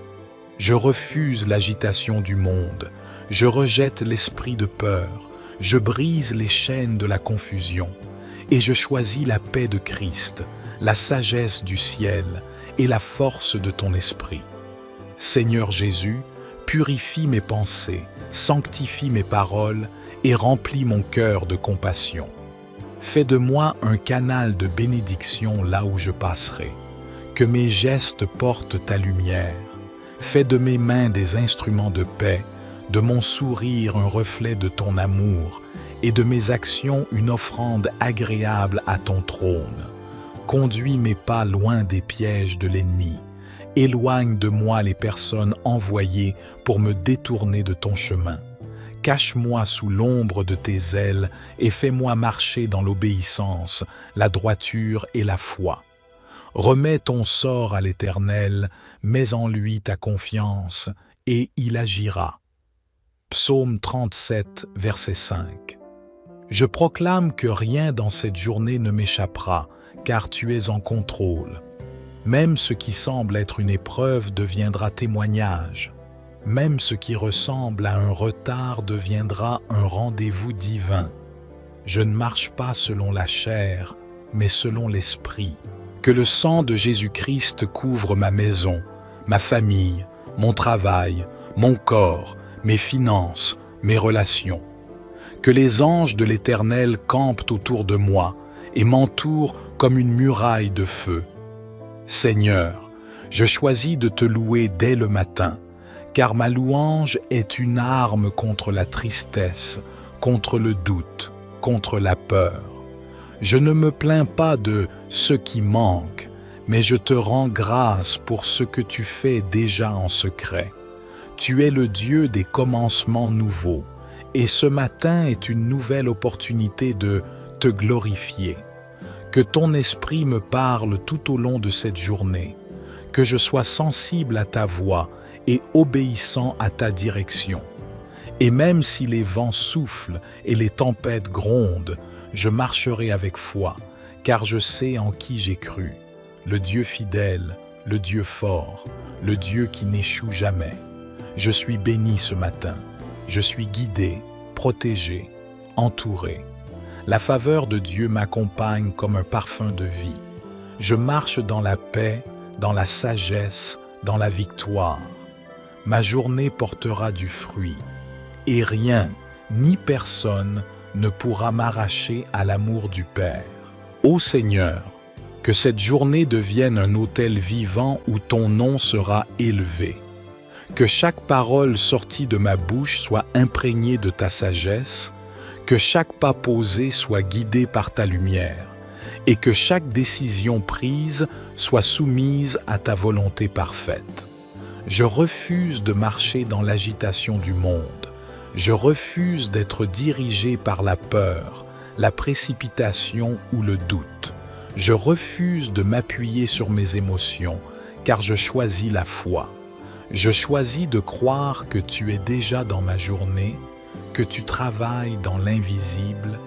S1: Je refuse l'agitation du monde. Je rejette l'esprit de peur. Je brise les chaînes de la confusion. Et je choisis la paix de Christ, la sagesse du ciel et la force de ton esprit. Seigneur Jésus, purifie mes pensées, sanctifie mes paroles et remplis mon cœur de compassion. Fais de moi un canal de bénédiction là où je passerai. Que mes gestes portent ta lumière. Fais de mes mains des instruments de paix, de mon sourire un reflet de ton amour, et de mes actions une offrande agréable à ton trône. Conduis mes pas loin des pièges de l'ennemi. Éloigne de moi les personnes envoyées pour me détourner de ton chemin. Cache-moi sous l'ombre de tes ailes et fais-moi marcher dans l'obéissance, la droiture et la foi. Remets ton sort à l'Éternel, mets en lui ta confiance, et il agira. Psaume 37, verset 5. Je proclame que rien dans cette journée ne m'échappera, car tu es en contrôle. Même ce qui semble être une épreuve deviendra témoignage. Même ce qui ressemble à un retard deviendra un rendez-vous divin. Je ne marche pas selon la chair, mais selon l'esprit. Que le sang de Jésus-Christ couvre ma maison, ma famille, mon travail, mon corps, mes finances, mes relations. Que les anges de l'Éternel campent autour de moi et m'entourent comme une muraille de feu. Seigneur, je choisis de te louer dès le matin, car ma louange est une arme contre la tristesse, contre le doute, contre la peur. Je ne me plains pas de ce qui manque, mais je te rends grâce pour ce que tu fais déjà en secret. Tu es le Dieu des commencements nouveaux, et ce matin est une nouvelle opportunité de te glorifier. Que ton esprit me parle tout au long de cette journée, que je sois sensible à ta voix et obéissant à ta direction. Et même si les vents soufflent et les tempêtes grondent, je marcherai avec foi, car je sais en qui j'ai cru, le Dieu fidèle, le Dieu fort, le Dieu qui n'échoue jamais. Je suis béni ce matin, je suis guidé, protégé, entouré. La faveur de Dieu m'accompagne comme un parfum de vie. Je marche dans la paix, dans la sagesse, dans la victoire. Ma journée portera du fruit, et rien, ni personne, ne pourra m'arracher à l'amour du Père. Ô Seigneur, que cette journée devienne un autel vivant où ton nom sera élevé. Que chaque parole sortie de ma bouche soit imprégnée de ta sagesse, que chaque pas posé soit guidé par ta lumière, et que chaque décision prise soit soumise à ta volonté parfaite. Je refuse de marcher dans l'agitation du monde. Je refuse d'être dirigé par la peur, la précipitation ou le doute. Je refuse de m'appuyer sur mes émotions, car je choisis la foi. Je choisis de croire que tu es déjà dans ma journée, que tu travailles dans l'invisible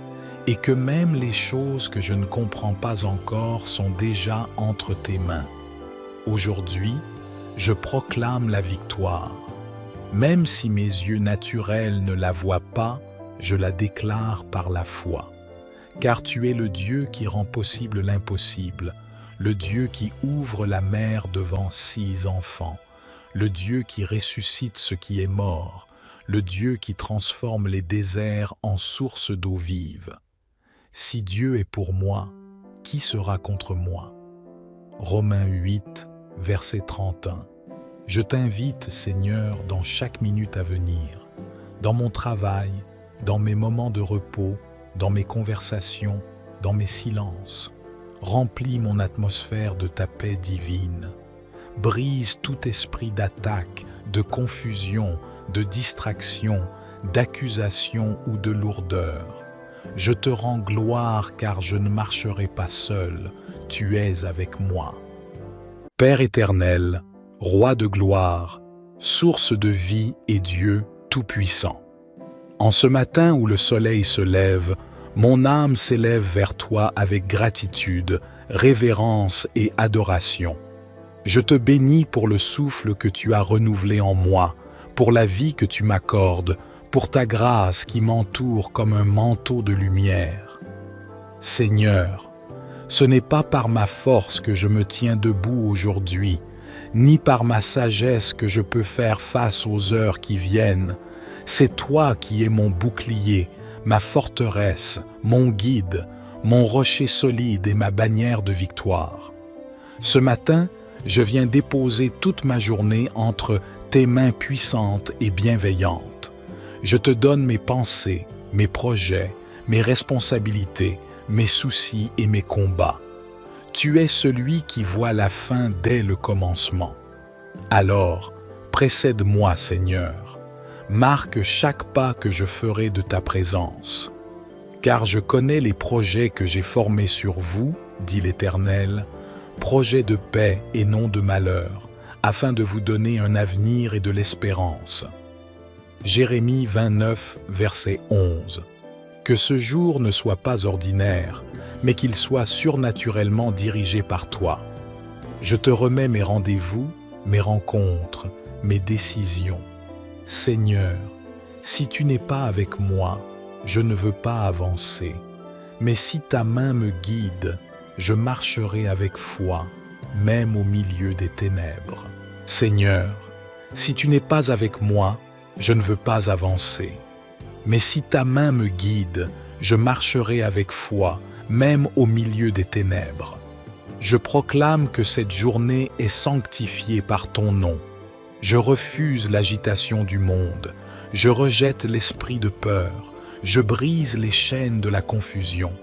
S1: et que même les choses que je ne comprends pas encore sont déjà entre tes mains. Aujourd'hui, je proclame la victoire. Même si mes yeux naturels ne la voient pas, je la déclare par la foi. Car tu es le Dieu qui rend possible l'impossible, le Dieu qui ouvre la mer devant 6 enfants, le Dieu qui ressuscite ce qui est mort, le Dieu qui transforme les déserts en sources d'eau vive. Si Dieu est pour moi, qui sera contre moi? Romains 8, verset 31. Je t'invite, Seigneur, dans chaque minute à venir, dans mon travail, dans mes moments de repos, dans mes conversations, dans mes silences. Remplis mon atmosphère de ta paix divine. Brise tout esprit d'attaque, de confusion, de distraction, d'accusation ou de lourdeur. Je te rends gloire car je ne marcherai pas seul, tu es avec moi. Père éternel, Roi de gloire, source de vie et Dieu tout-puissant. En ce matin où le soleil se lève, mon âme s'élève vers toi avec gratitude, révérence et adoration. Je te bénis pour le souffle que tu as renouvelé en moi, pour la vie que tu m'accordes, pour ta grâce qui m'entoure comme un manteau de lumière. Seigneur, ce n'est pas par ma force que je me tiens debout aujourd'hui, ni par ma sagesse que je peux faire face aux heures qui viennent. C'est toi qui es mon bouclier, ma forteresse, mon guide, mon rocher solide et ma bannière de victoire. Ce matin, je viens déposer toute ma journée entre tes mains puissantes et bienveillantes. Je te donne mes pensées, mes projets, mes responsabilités, mes soucis et mes combats. Tu es celui qui voit la fin dès le commencement. Alors, précède-moi, Seigneur. Marque chaque pas que je ferai de ta présence. Car je connais les projets que j'ai formés sur vous, dit l'Éternel, projets de paix et non de malheur, afin de vous donner un avenir et de l'espérance. Jérémie 29, verset 11. Que ce jour ne soit pas ordinaire, mais qu'il soit surnaturellement dirigé par toi. Je te remets mes rendez-vous, mes rencontres, mes décisions. Seigneur, si tu n'es pas avec moi, je ne veux pas avancer. Mais si ta main me guide, je marcherai avec foi, même au milieu des ténèbres. Seigneur, si tu n'es pas avec moi, je ne veux pas avancer. Mais si ta main me guide, je marcherai avec foi, même au milieu des ténèbres. Je proclame que cette journée est sanctifiée par ton nom. Je refuse l'agitation du monde. Je rejette l'esprit de peur. Je brise les chaînes de la confusion.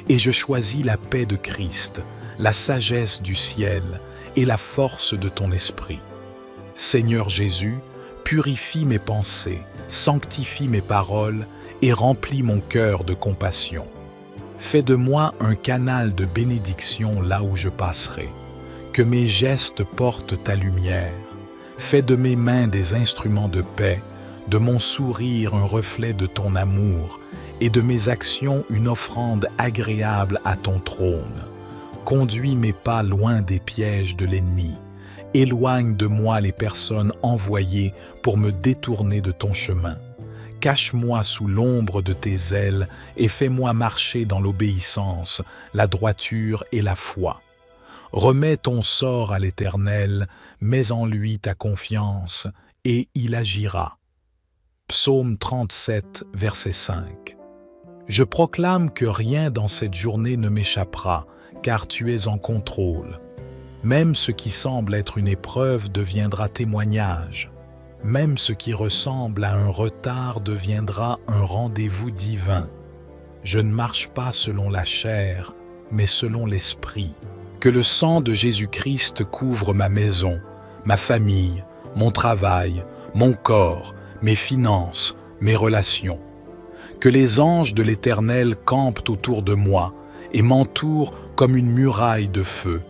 S1: Et je choisis la paix de Christ, la sagesse du ciel et la force de ton esprit. Seigneur Jésus, purifie mes pensées, sanctifie mes paroles et remplis mon cœur de compassion. Fais de moi un canal de bénédiction là où je passerai. Que mes gestes portent ta lumière. Fais de mes mains des instruments de paix, de mon sourire un reflet de ton amour et de mes actions une offrande agréable à ton trône. Conduis mes pas loin des pièges de l'ennemi. Éloigne de moi les personnes envoyées pour me détourner de ton chemin. Cache-moi sous l'ombre de tes ailes et fais-moi marcher dans l'obéissance, la droiture et la foi. Remets ton sort à l'Éternel, mets en lui ta confiance, et il agira. Psaume 37, verset 5. Je proclame que rien dans cette journée ne m'échappera, car tu es en contrôle. Même ce qui semble être une épreuve deviendra témoignage. Même ce qui ressemble à un retard deviendra un rendez-vous divin. Je ne marche pas selon la chair, mais selon l'esprit. Que le sang de Jésus-Christ couvre ma maison, ma famille, mon travail, mon corps, mes finances, mes relations. Que les anges de l'Éternel campent autour de moi et m'entourent comme une muraille de feu.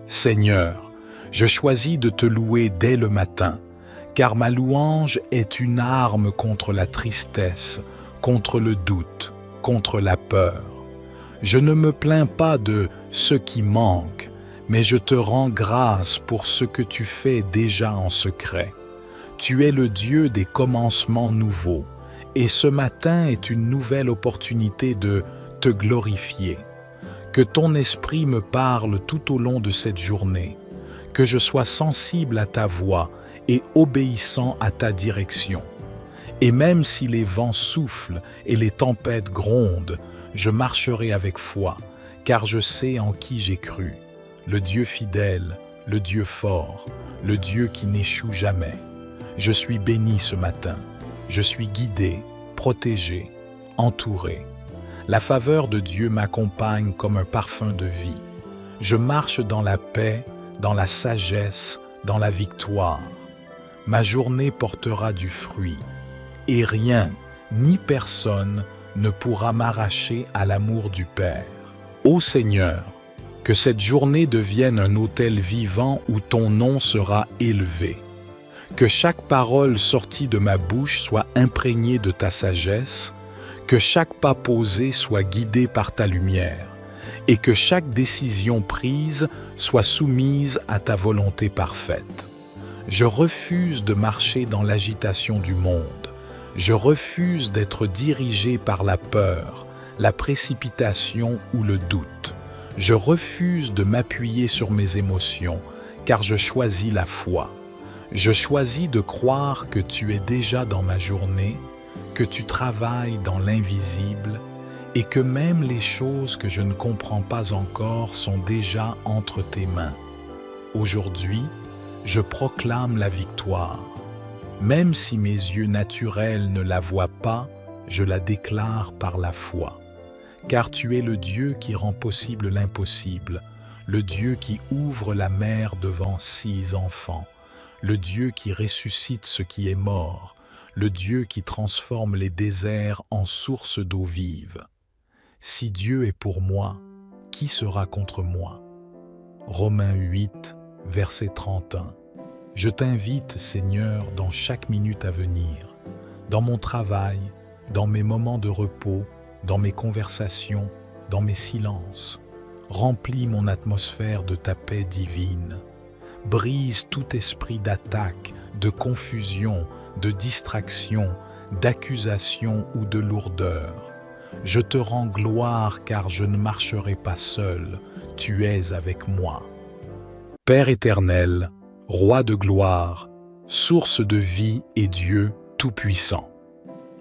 S1: Seigneur, je choisis de te louer dès le matin, car ma louange est une arme contre la tristesse, contre le doute, contre la peur. Je ne me plains pas de ce qui manque, mais je te rends grâce pour ce que tu fais déjà en secret. Tu es le Dieu des commencements nouveaux, et ce matin est une nouvelle opportunité de te glorifier. Que ton esprit me parle tout au long de cette journée, que je sois sensible à ta voix et obéissant à ta direction. Et même si les vents soufflent et les tempêtes grondent, je marcherai avec foi, car je sais en qui j'ai cru, le Dieu fidèle, le Dieu fort, le Dieu qui n'échoue jamais. Je suis béni ce matin, je suis guidé, protégé, entouré. La faveur de Dieu m'accompagne comme un parfum de vie. Je marche dans la paix, dans la sagesse, dans la victoire. Ma journée portera du fruit, et rien, ni personne, ne pourra m'arracher à l'amour du Père. Ô Seigneur, que cette journée devienne un autel vivant où ton nom sera élevé. Que chaque parole sortie de ma bouche soit imprégnée de ta sagesse, que chaque pas posé soit guidé par ta lumière, et que chaque décision prise soit soumise à ta volonté parfaite. Je refuse de marcher dans l'agitation du monde. Je refuse d'être dirigé par la peur, la précipitation ou le doute. Je refuse de m'appuyer sur mes émotions, car je choisis la foi. Je choisis de croire que tu es déjà dans ma journée, que tu travailles dans l'invisible et que même les choses que je ne comprends pas encore sont déjà entre tes mains. Aujourd'hui, je proclame la victoire. Même si mes yeux naturels ne la voient pas, je la déclare par la foi. Car tu es le Dieu qui rend possible l'impossible, le Dieu qui ouvre la mer devant 6 enfants, le Dieu qui ressuscite ce qui est mort, le Dieu qui transforme les déserts en sources d'eau vive. Si Dieu est pour moi, qui sera contre moi? Romains 8, verset 31. Je t'invite, Seigneur, dans chaque minute à venir, dans mon travail, dans mes moments de repos, dans mes conversations, dans mes silences. Remplis mon atmosphère de ta paix divine. Brise tout esprit d'attaque, de confusion, de distraction, d'accusation ou de lourdeur. Je te rends gloire car je ne marcherai pas seul, tu es avec moi. Père éternel, Roi de gloire, source de vie et Dieu tout-puissant.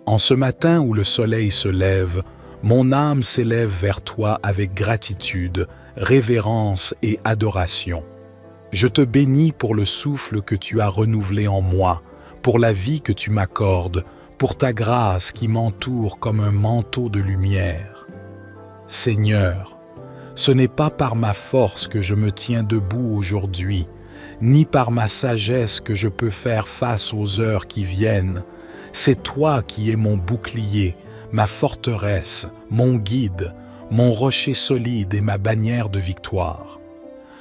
S1: En ce matin où le soleil se lève, mon âme s'élève vers toi avec gratitude, révérence et adoration. Je te bénis pour le souffle que tu as renouvelé en moi, pour la vie que tu m'accordes, pour ta grâce qui m'entoure comme un manteau de lumière. Seigneur, ce n'est pas par ma force que je me tiens debout aujourd'hui, ni par ma sagesse que je peux faire face aux heures qui viennent. C'est toi qui es mon bouclier, ma forteresse, mon guide, mon rocher solide et ma bannière de victoire.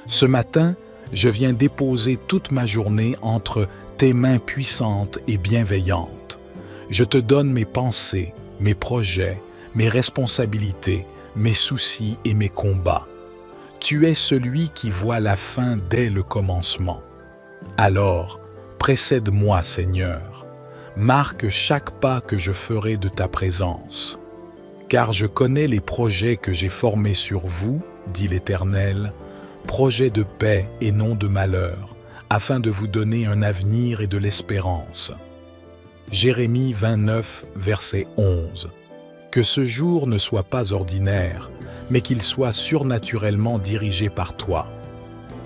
S1: Ce matin, je viens déposer toute ma journée entre tes mains puissantes et bienveillantes. Je te donne mes pensées, mes projets, mes responsabilités, mes soucis et mes combats. Tu es celui qui voit la fin dès le commencement. Alors, précède-moi, Seigneur. Marque chaque pas que je ferai de ta présence. Car je connais les projets que j'ai formés sur vous, dit l'Éternel, projets de paix et non de malheur, afin de vous donner un avenir et de l'espérance. Jérémie 29, verset 11. Que ce jour ne soit pas ordinaire, mais qu'il soit surnaturellement dirigé par toi.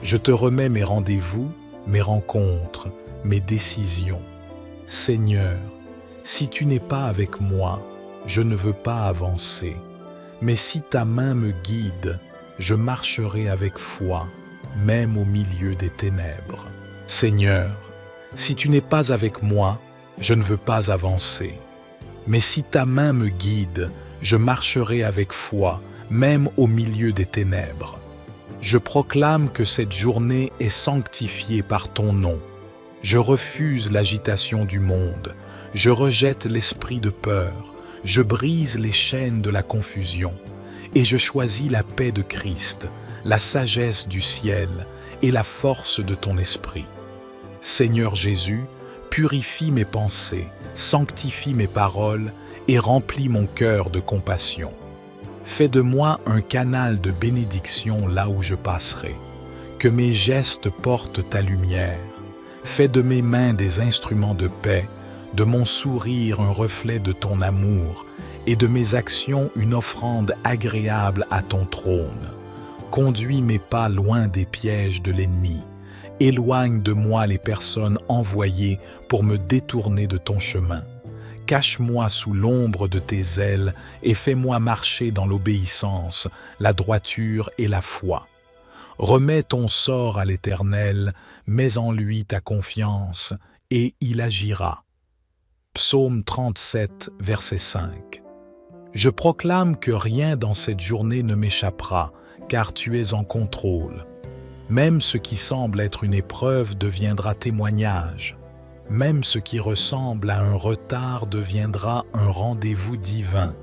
S1: Je te remets mes rendez-vous, mes rencontres, mes décisions. Seigneur, si tu n'es pas avec moi, je ne veux pas avancer. Mais si ta main me guide, je marcherai avec foi, même au milieu des ténèbres. Seigneur, si tu n'es pas avec moi, je ne veux pas avancer. Mais si ta main me guide, je marcherai avec foi, même au milieu des ténèbres. Je proclame que cette journée est sanctifiée par ton nom. Je refuse l'agitation du monde. Je rejette l'esprit de peur. Je brise les chaînes de la confusion. Et je choisis la paix de Christ, la sagesse du ciel et la force de ton esprit. Seigneur Jésus, purifie mes pensées, sanctifie mes paroles et remplis mon cœur de compassion. Fais de moi un canal de bénédiction là où je passerai. Que mes gestes portent ta lumière. Fais de mes mains des instruments de paix, de mon sourire un reflet de ton amour et de mes actions une offrande agréable à ton trône. Conduis mes pas loin des pièges de l'ennemi. Éloigne de moi les personnes envoyées pour me détourner de ton chemin. Cache-moi sous l'ombre de tes ailes et fais-moi marcher dans l'obéissance, la droiture et la foi. Remets ton sort à l'Éternel, mets en lui ta confiance, et il agira. Psaume 37, verset 5. Je proclame que rien dans cette journée ne m'échappera, car tu es en contrôle. Même ce qui semble être une épreuve deviendra témoignage. Même ce qui ressemble à un retard deviendra un rendez-vous divin.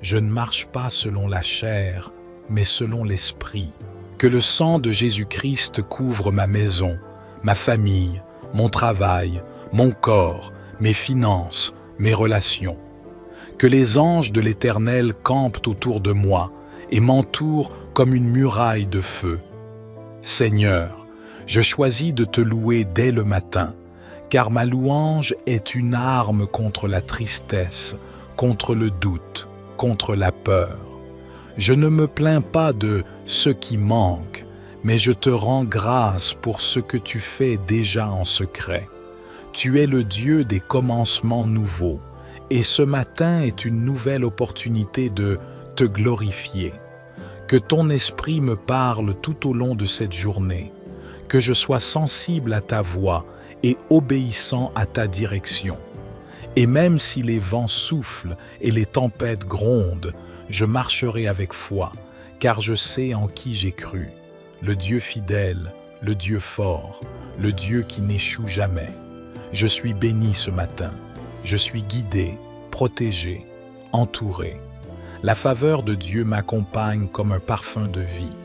S1: Je ne marche pas selon la chair, mais selon l'esprit. Que le sang de Jésus-Christ couvre ma maison, ma famille, mon travail, mon corps, mes finances, mes relations. Que les anges de l'Éternel campent autour de moi et m'entourent comme une muraille de feu. Seigneur, je choisis de te louer dès le matin, car ma louange est une arme contre la tristesse, contre le doute, contre la peur. Je ne me plains pas de ce qui manque, mais je te rends grâce pour ce que tu fais déjà en secret. Tu es le Dieu des commencements nouveaux, et ce matin est une nouvelle opportunité de te glorifier. Que ton esprit me parle tout au long de cette journée, que je sois sensible à ta voix et obéissant à ta direction. Et même si les vents soufflent et les tempêtes grondent, je marcherai avec foi, car je sais en qui j'ai cru, le Dieu fidèle, le Dieu fort, le Dieu qui n'échoue jamais. Je suis béni ce matin, je suis guidé, protégé, entouré. La faveur de Dieu m'accompagne comme un parfum de vie.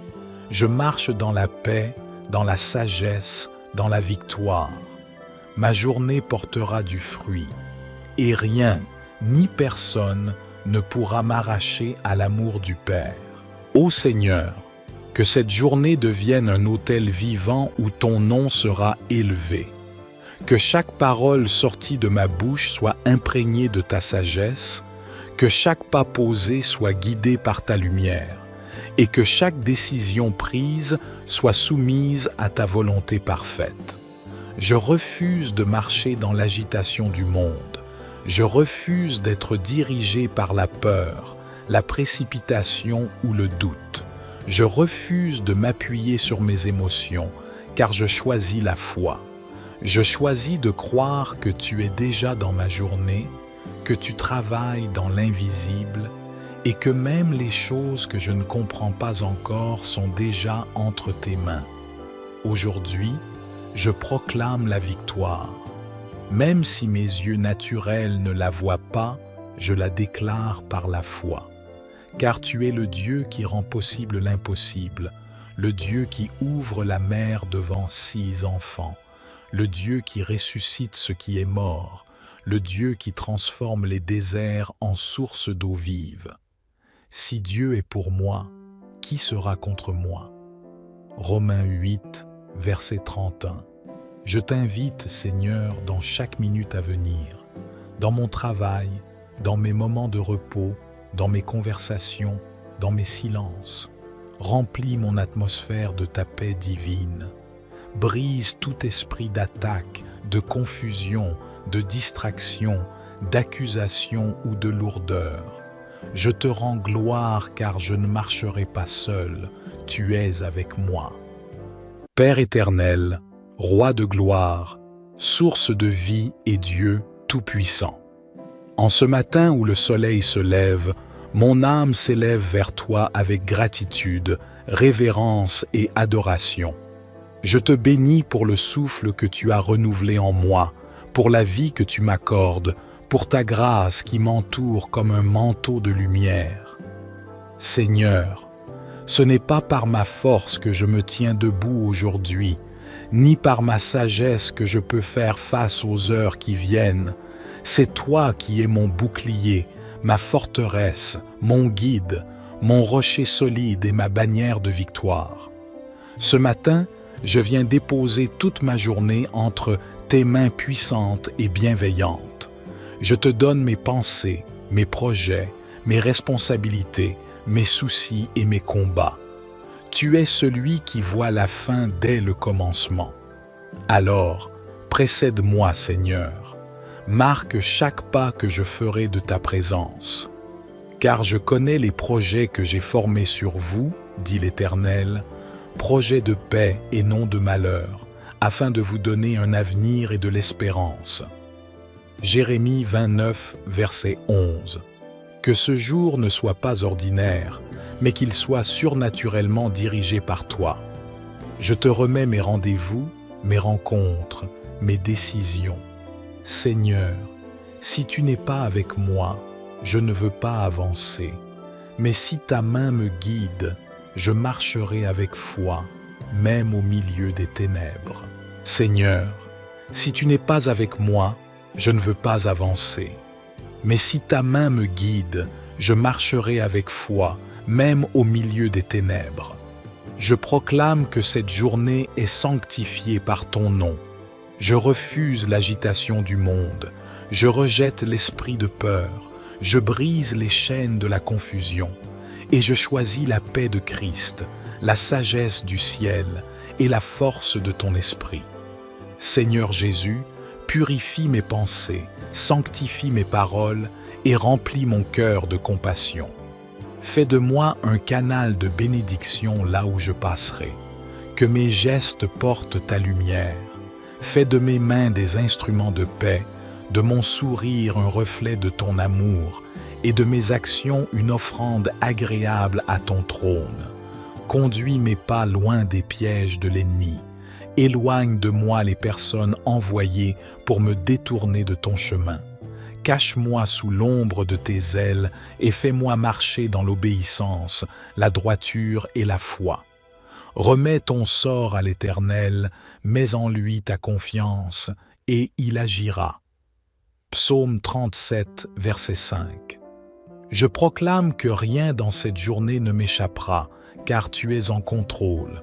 S1: Je marche dans la paix, dans la sagesse, dans la victoire. Ma journée portera du fruit, et rien, ni personne, ne pourra m'arracher à l'amour du Père. Ô Seigneur, que cette journée devienne un autel vivant où ton nom sera élevé. Que chaque parole sortie de ma bouche soit imprégnée de ta sagesse, que chaque pas posé soit guidé par ta lumière, et que chaque décision prise soit soumise à ta volonté parfaite. Je refuse de marcher dans l'agitation du monde. Je refuse d'être dirigé par la peur, la précipitation ou le doute. Je refuse de m'appuyer sur mes émotions, car je choisis la foi. Je choisis de croire que tu es déjà dans ma journée, que tu travailles dans l'invisible et que même les choses que je ne comprends pas encore sont déjà entre tes mains. Aujourd'hui, je proclame la victoire. Même si mes yeux naturels ne la voient pas, je la déclare par la foi. Car tu es le Dieu qui rend possible l'impossible, le Dieu qui ouvre la mer devant 6 enfants, le Dieu qui ressuscite ce qui est mort, le Dieu qui transforme les déserts en sources d'eau vive. Si Dieu est pour moi, qui sera contre moi? Romains 8, verset 31. Je t'invite, Seigneur, dans chaque minute à venir, dans mon travail, dans mes moments de repos, dans mes conversations, dans mes silences. Remplis mon atmosphère de ta paix divine. Brise tout esprit d'attaque, de confusion, de distraction, d'accusation ou de lourdeur. Je te rends gloire car je ne marcherai pas seul, tu es avec moi. Père éternel, Roi de gloire, source de vie et Dieu tout-puissant. En ce matin où le soleil se lève, mon âme s'élève vers toi avec gratitude, révérence et adoration. Je te bénis pour le souffle que tu as renouvelé en moi, pour la vie que tu m'accordes, pour ta grâce qui m'entoure comme un manteau de lumière. Seigneur, ce n'est pas par ma force que je me tiens debout aujourd'hui, ni par ma sagesse que je peux faire face aux heures qui viennent. C'est toi qui es mon bouclier, ma forteresse, mon guide, mon rocher solide et ma bannière de victoire. Ce matin, je viens déposer toute ma journée entre tes mains puissantes et bienveillantes. Je te donne mes pensées, mes projets, mes responsabilités, mes soucis et mes combats. Tu es celui qui voit la fin dès le commencement. Alors, précède-moi, Seigneur. Marque chaque pas que je ferai de ta présence. Car je connais les projets que j'ai formés sur vous, dit l'Éternel, projets de paix et non de malheur, afin de vous donner un avenir et de l'espérance. Jérémie 29, verset 11. Que ce jour ne soit pas ordinaire, mais qu'il soit surnaturellement dirigé par toi. Je te remets mes rendez-vous, mes rencontres, mes décisions. Seigneur, si tu n'es pas avec moi, je ne veux pas avancer. Mais si ta main me guide, je marcherai avec foi, même au milieu des ténèbres. Seigneur, si tu n'es pas avec moi, je ne veux pas avancer. Mais si ta main me guide, je marcherai avec foi, même au milieu des ténèbres. Je proclame que cette journée est sanctifiée par ton nom. Je refuse l'agitation du monde. Je rejette l'esprit de peur. Je brise les chaînes de la confusion. Et je choisis la paix de Christ, la sagesse du ciel et la force de ton esprit. Seigneur Jésus, purifie mes pensées, sanctifie mes paroles et remplis mon cœur de compassion. Fais de moi un canal de bénédiction là où je passerai. Que mes gestes portent ta lumière. Fais de mes mains des instruments de paix, de mon sourire un reflet de ton amour, et de mes actions une offrande agréable à ton trône. Conduis mes pas loin des pièges de l'ennemi. Éloigne de moi les personnes envoyées pour me détourner de ton chemin. Cache-moi sous l'ombre de tes ailes et fais-moi marcher dans l'obéissance, la droiture et la foi. Remets ton sort à l'Éternel, mets en lui ta confiance, et il agira. Psaume 37, verset 5. Je proclame que rien dans cette journée ne m'échappera, car tu es en contrôle.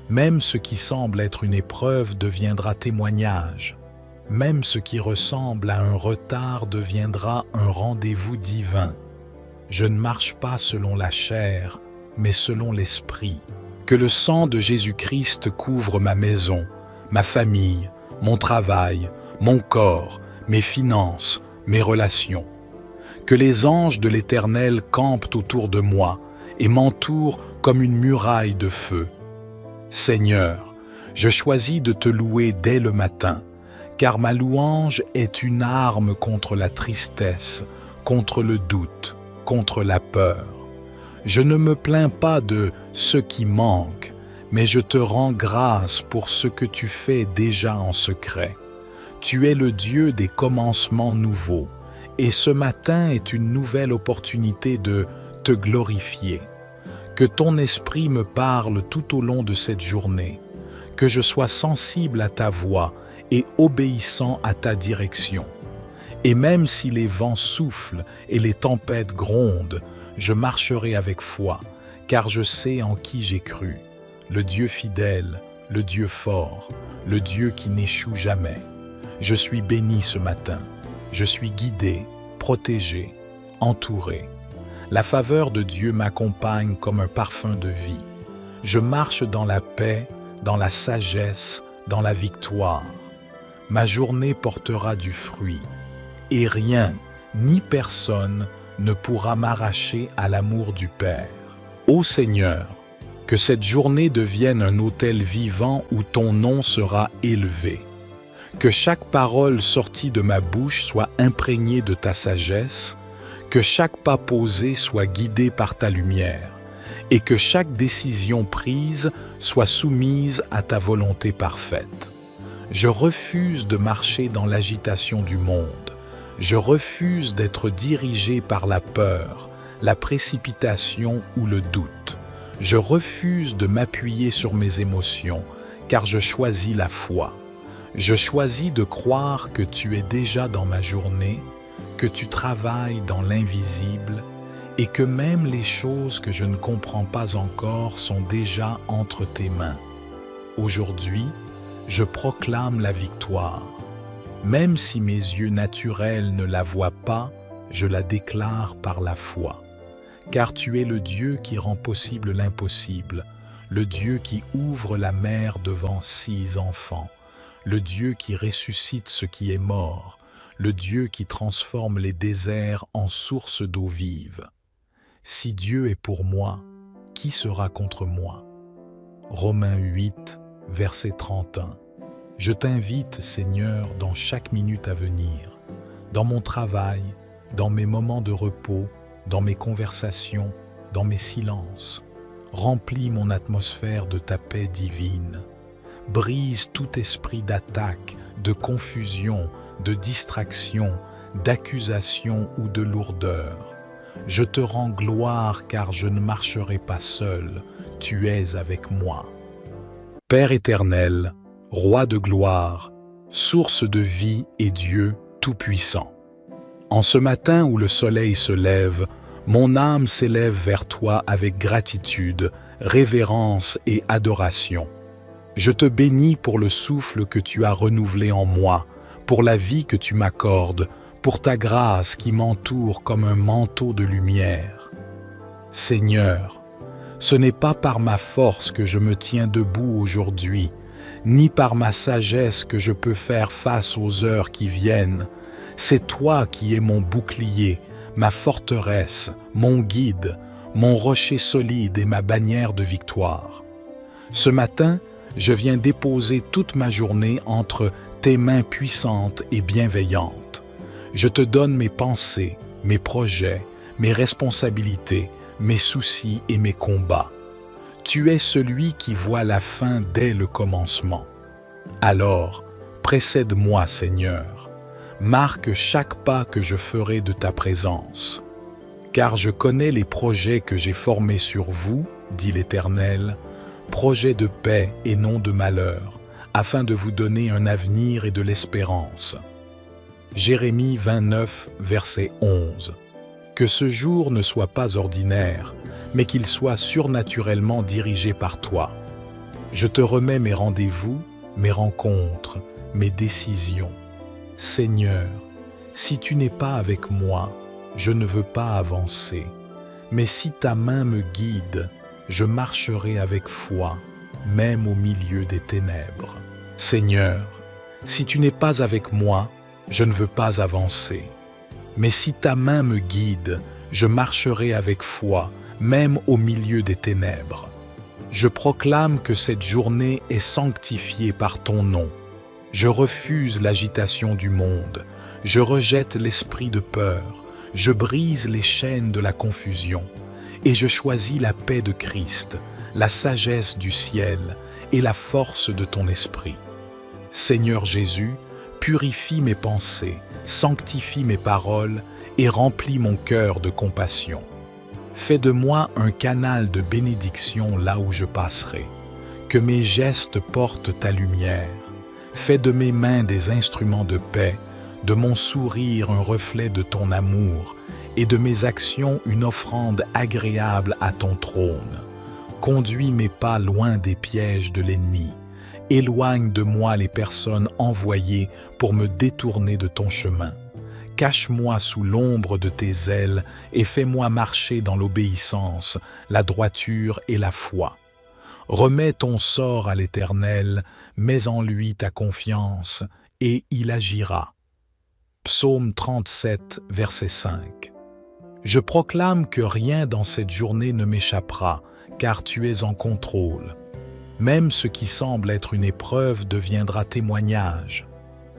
S1: Même ce qui semble être une épreuve deviendra témoignage. Même ce qui ressemble à un retard deviendra un rendez-vous divin. Je ne marche pas selon la chair, mais selon l'esprit. Que le sang de Jésus-Christ couvre ma maison, ma famille, mon travail, mon corps, mes finances, mes relations. Que les anges de l'Éternel campent autour de moi et m'entourent comme une muraille de feu. Seigneur, je choisis de te louer dès le matin, car ma louange est une arme contre la tristesse, contre le doute, contre la peur. Je ne me plains pas de ce qui manque, mais je te rends grâce pour ce que tu fais déjà en secret. Tu es le Dieu des commencements nouveaux, et ce matin est une nouvelle opportunité de te glorifier. Que ton esprit me parle tout au long de cette journée, que je sois sensible à ta voix et obéissant à ta direction. Et même si les vents soufflent et les tempêtes grondent, je marcherai avec foi, car je sais en qui j'ai cru, le Dieu fidèle, le Dieu fort, le Dieu qui n'échoue jamais. Je suis béni ce matin, je suis guidé, protégé, entouré. La faveur de Dieu m'accompagne comme un parfum de vie. Je marche dans la paix, dans la sagesse, dans la victoire. Ma journée portera du fruit, et rien, ni personne, ne pourra m'arracher à l'amour du Père. Ô Seigneur, que cette journée devienne un autel vivant où ton nom sera élevé. Que chaque parole sortie de ma bouche soit imprégnée de ta sagesse, que chaque pas posé soit guidé par ta lumière, et que chaque décision prise soit soumise à ta volonté parfaite. Je refuse de marcher dans l'agitation du monde. Je refuse d'être dirigé par la peur, la précipitation ou le doute. Je refuse de m'appuyer sur mes émotions, car je choisis la foi. Je choisis de croire que tu es déjà dans ma journée, que tu travailles dans l'invisible et que même les choses que je ne comprends pas encore sont déjà entre tes mains. Aujourd'hui, je proclame la victoire. Même si mes yeux naturels ne la voient pas, je la déclare par la foi. Car tu es le Dieu qui rend possible l'impossible, le Dieu qui ouvre la mer devant 6 enfants, le Dieu qui ressuscite ce qui est mort, le Dieu qui transforme les déserts en sources d'eau vive. Si Dieu est pour moi, qui sera contre moi? Romains 8, verset 31. Je t'invite, Seigneur, dans chaque minute à venir, dans mon travail, dans mes moments de repos, dans mes conversations, dans mes silences. Remplis mon atmosphère de ta paix divine. Brise tout esprit d'attaque, de confusion, de distraction, d'accusation ou de lourdeur. Je te rends gloire car je ne marcherai pas seul, tu es avec moi. Père éternel, Roi de gloire, source de vie et Dieu tout-puissant. En ce matin où le soleil se lève, mon âme s'élève vers toi avec gratitude, révérence et adoration. Je te bénis pour le souffle que tu as renouvelé en moi, pour la vie que tu m'accordes, pour ta grâce qui m'entoure comme un manteau de lumière. Seigneur, ce n'est pas par ma force que je me tiens debout aujourd'hui, ni par ma sagesse que je peux faire face aux heures qui viennent. C'est toi qui es mon bouclier, ma forteresse, mon guide, mon rocher solide et ma bannière de victoire. Ce matin, je viens déposer toute ma journée entre tes mains puissantes et bienveillantes. Je te donne mes pensées, mes projets, mes responsabilités, mes soucis et mes combats. Tu es celui qui voit la fin dès le commencement. Alors, précède-moi, Seigneur. Marque chaque pas que je ferai de ta présence. Car je connais les projets que j'ai formés sur vous, dit l'Éternel, projets de paix et non de malheur, afin de vous donner un avenir et de l'espérance. Jérémie 29, verset 11. Que ce jour ne soit pas ordinaire, mais qu'il soit surnaturellement dirigé par toi. Je te remets mes rendez-vous, mes rencontres, mes décisions. Seigneur, si tu n'es pas avec moi, je ne veux pas avancer. Mais si ta main me guide, je marcherai avec foi, même au milieu des ténèbres. Seigneur, si tu n'es pas avec moi, je ne veux pas avancer. Mais si ta main me guide, je marcherai avec foi, même au milieu des ténèbres. Je proclame que cette journée est sanctifiée par ton nom. Je refuse l'agitation du monde. Je rejette l'esprit de peur. Je brise les chaînes de la confusion. Et je choisis la paix de Christ, la sagesse du ciel et la force de ton esprit. Seigneur Jésus, purifie mes pensées, sanctifie mes paroles et remplis mon cœur de compassion. Fais de moi un canal de bénédiction là où je passerai. Que mes gestes portent ta lumière. Fais de mes mains des instruments de paix, de mon sourire un reflet de ton amour et de mes actions une offrande agréable à ton trône. Conduis mes pas loin des pièges de l'ennemi. Éloigne de moi les personnes envoyées pour me détourner de ton chemin. Cache-moi sous l'ombre de tes ailes et fais-moi marcher dans l'obéissance, la droiture et la foi. Remets ton sort à l'Éternel, mets en lui ta confiance, et il agira. Psaume 37, verset 5. Je proclame que rien dans cette journée ne m'échappera, car tu es en contrôle. Même ce qui semble être une épreuve deviendra témoignage.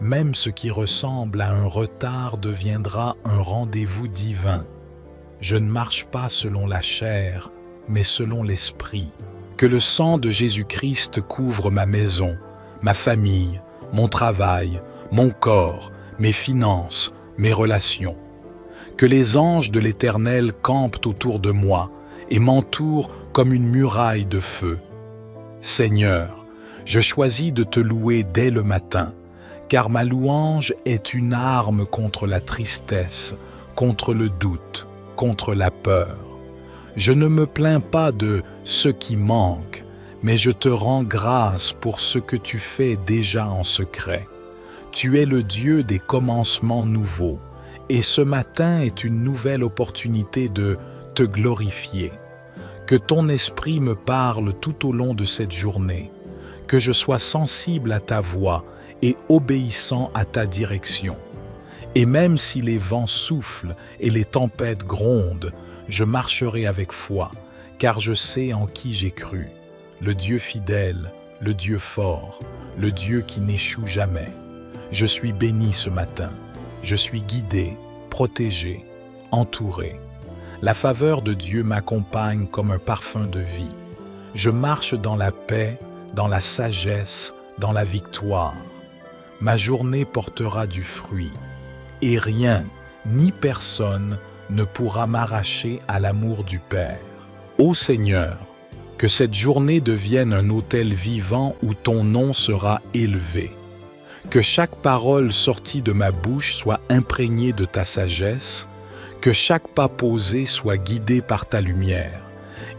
S1: Même ce qui ressemble à un retard deviendra un rendez-vous divin. Je ne marche pas selon la chair, mais selon l'esprit. Que le sang de Jésus-Christ couvre ma maison, ma famille, mon travail, mon corps, mes finances, mes relations. Que les anges de l'Éternel campent autour de moi et m'entourent comme une muraille de feu. Seigneur, je choisis de te louer dès le matin, car ma louange est une arme contre la tristesse, contre le doute, contre la peur. Je ne me plains pas de ce qui manque, mais je te rends grâce pour ce que tu fais déjà en secret. Tu es le Dieu des commencements nouveaux, et ce matin est une nouvelle opportunité de te glorifier. Que ton esprit me parle tout au long de cette journée, que je sois sensible à ta voix et obéissant à ta direction. Et même si les vents soufflent et les tempêtes grondent, je marcherai avec foi, car je sais en qui j'ai cru, le Dieu fidèle, le Dieu fort, le Dieu qui n'échoue jamais. Je suis béni ce matin, je suis guidé, protégé, entouré. La faveur de Dieu m'accompagne comme un parfum de vie. Je marche dans la paix, dans la sagesse, dans la victoire. Ma journée portera du fruit, et rien, ni personne, ne pourra m'arracher à l'amour du Père. Ô Seigneur, que cette journée devienne un autel vivant où ton nom sera élevé. Que chaque parole sortie de ma bouche soit imprégnée de ta sagesse, que chaque pas posé soit guidé par ta lumière,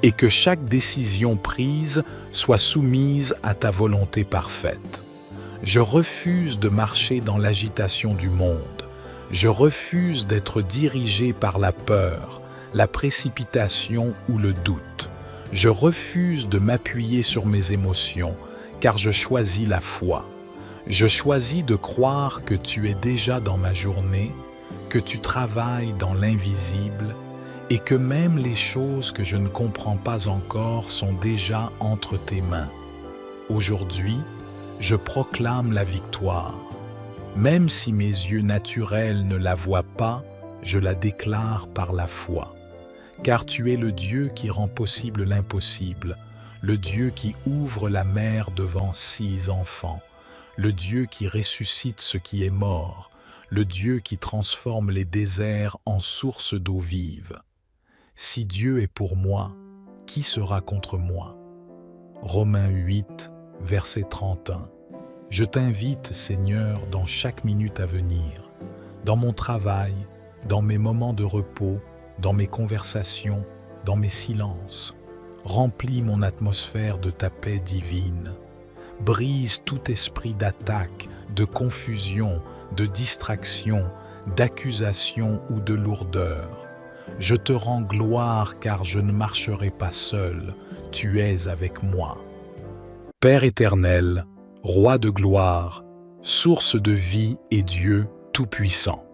S1: et que chaque décision prise soit soumise à ta volonté parfaite. Je refuse de marcher dans l'agitation du monde. Je refuse d'être dirigé par la peur, la précipitation ou le doute. Je refuse de m'appuyer sur mes émotions, car je choisis la foi. Je choisis de croire que tu es déjà dans ma journée, que tu travailles dans l'invisible et que même les choses que je ne comprends pas encore sont déjà entre tes mains. Aujourd'hui, je proclame la victoire. Même si mes yeux naturels ne la voient pas, je la déclare par la foi. Car tu es le Dieu qui rend possible l'impossible, le Dieu qui ouvre la mer devant 6 enfants, le Dieu qui ressuscite ce qui est mort, le Dieu qui transforme les déserts en sources d'eau vive. Si Dieu est pour moi, qui sera contre moi? Romains 8, verset 31. Je t'invite, Seigneur, dans chaque minute à venir, dans mon travail, dans mes moments de repos, dans mes conversations, dans mes silences. Remplis mon atmosphère de ta paix divine. Brise tout esprit d'attaque, de confusion, de distraction, d'accusation ou de lourdeur. Je te rends gloire car je ne marcherai pas seul, tu es avec moi. Père éternel, Roi de gloire, source de vie et Dieu tout-puissant.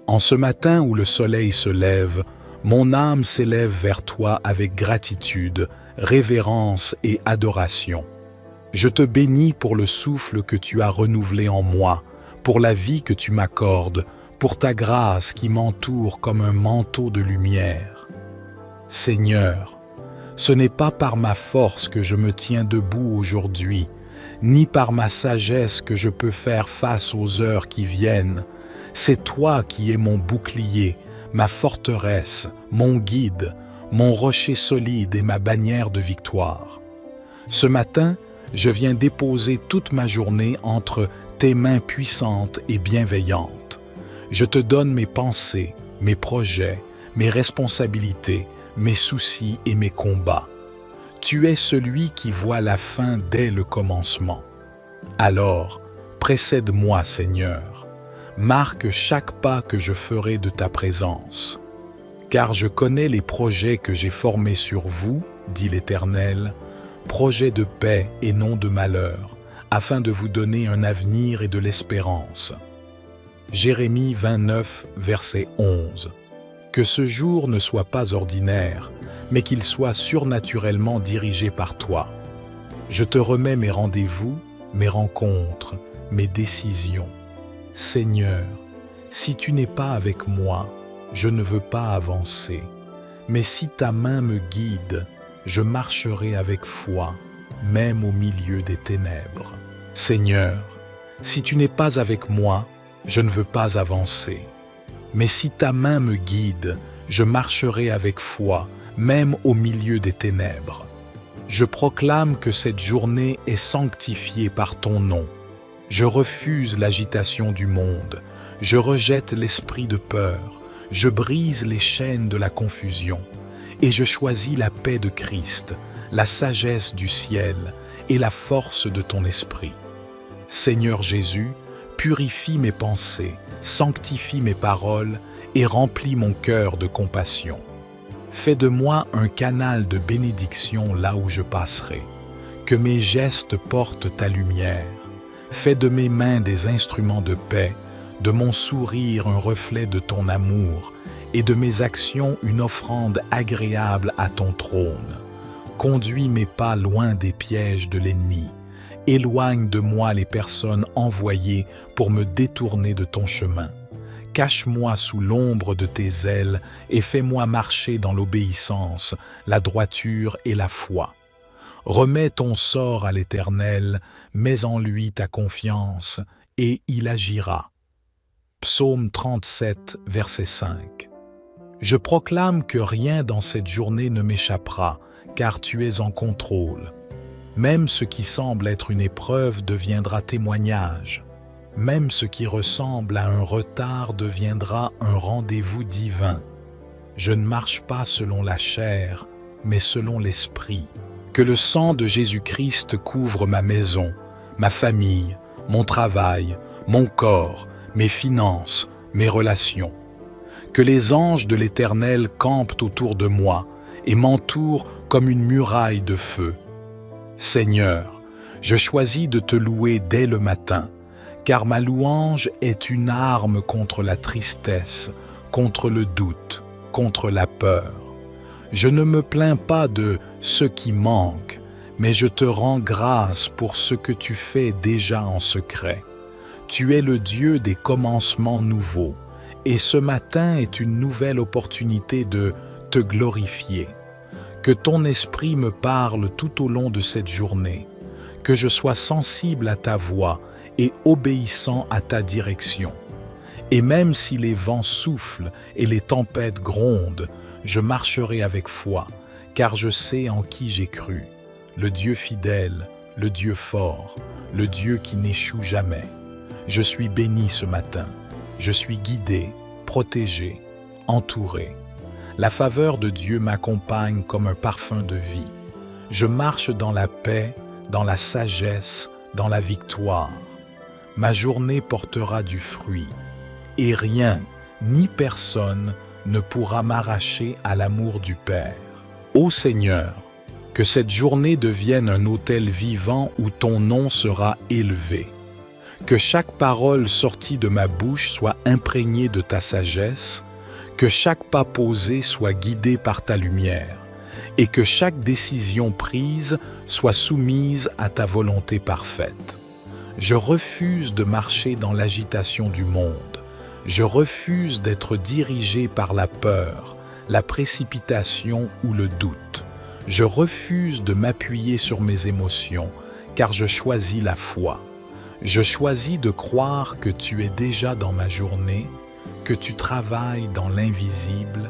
S1: En ce matin où le soleil se lève, mon âme s'élève vers toi avec gratitude, révérence et adoration. Je te bénis pour le souffle que tu as renouvelé en moi, pour la vie que tu m'accordes, pour ta grâce qui m'entoure comme un manteau de lumière. Seigneur, ce n'est pas par ma force que je me tiens debout aujourd'hui, ni par ma sagesse que je peux faire face aux heures qui viennent. C'est toi qui es mon bouclier, ma forteresse, mon guide, mon rocher solide et ma bannière de victoire. Ce matin, je viens déposer toute ma journée entre tes mains puissantes et bienveillantes. Je te donne mes pensées, mes projets, mes responsabilités, mes soucis et mes combats. Tu es celui qui voit la fin dès le commencement. Alors, précède-moi, Seigneur. Marque chaque pas que je ferai de ta présence. Car je connais les projets que j'ai formés sur vous, dit l'Éternel, projets de paix et non de malheur, afin de vous donner un avenir et de l'espérance. Jérémie 29, verset 11. Que ce jour ne soit pas ordinaire, mais qu'il soit surnaturellement dirigé par toi. Je te remets mes rendez-vous, mes rencontres, mes décisions. Seigneur, si tu n'es pas avec moi, je ne veux pas avancer. Mais si ta main me guide, je marcherai avec foi, même au milieu des ténèbres. Seigneur, si tu n'es pas avec moi, je ne veux pas avancer. Mais si ta main me guide, je marcherai avec foi, même au milieu des ténèbres. Je proclame que cette journée est sanctifiée par ton nom. Je refuse l'agitation du monde. Je rejette l'esprit de peur. Je brise les chaînes de la confusion. Et je choisis la paix de Christ, la sagesse du ciel et la force de ton esprit. Seigneur Jésus, purifie mes pensées, sanctifie mes paroles et remplis mon cœur de compassion. Fais de moi un canal de bénédiction là où je passerai. Que mes gestes portent ta lumière. Fais de mes mains des instruments de paix, de mon sourire un reflet de ton amour et de mes actions une offrande agréable à ton trône. Conduis mes pas loin des pièges de l'ennemi. Éloigne de moi les personnes envoyées pour me détourner de ton chemin. Cache-moi sous l'ombre de tes ailes et fais-moi marcher dans l'obéissance, la droiture et la foi. Remets ton sort à l'Éternel, mets en lui ta confiance, et il agira. Psaume 37, verset 5. Je proclame que rien dans cette journée ne m'échappera, car tu es en contrôle. Même ce qui semble être une épreuve deviendra témoignage. Même ce qui ressemble à un retard deviendra un rendez-vous divin. Je ne marche pas selon la chair, mais selon l'esprit. Que le sang de Jésus-Christ couvre ma maison, ma famille, mon travail, mon corps, mes finances, mes relations. Que les anges de l'Éternel campent autour de moi et m'entourent comme une muraille de feu. Seigneur, Je choisis de te louer dès le matin, car ma louange est une arme contre la tristesse, contre le doute, contre la peur. Je ne me plains pas de ce qui manque, mais je te rends grâce pour ce que tu fais déjà en secret. Tu es le Dieu des commencements nouveaux, et ce matin est une nouvelle opportunité de te glorifier. Que ton esprit me parle tout au long de cette journée, que je sois sensible à ta voix et obéissant à ta direction. Et même si les vents soufflent et les tempêtes grondent, je marcherai avec foi, car je sais en qui j'ai cru, le Dieu fidèle, le Dieu fort, le Dieu qui n'échoue jamais. Je suis béni ce matin, je suis guidé, protégé, entouré. La faveur de Dieu m'accompagne comme un parfum de vie. Je marche dans la paix, dans la sagesse, dans la victoire. Ma journée portera du fruit, et rien, ni personne, ne pourra m'arracher à l'amour du Père. Ô Seigneur, que cette journée devienne un autel vivant où ton nom sera élevé. Que chaque parole sortie de ma bouche soit imprégnée de ta sagesse, que chaque pas posé soit guidé par ta lumière, et que chaque décision prise soit soumise à ta volonté parfaite. Je refuse de marcher dans l'agitation du monde. Je refuse d'être dirigé par la peur, la précipitation ou le doute. Je refuse de m'appuyer sur mes émotions, car je choisis la foi. Je choisis de croire que tu es déjà dans ma journée, que tu travailles dans l'invisible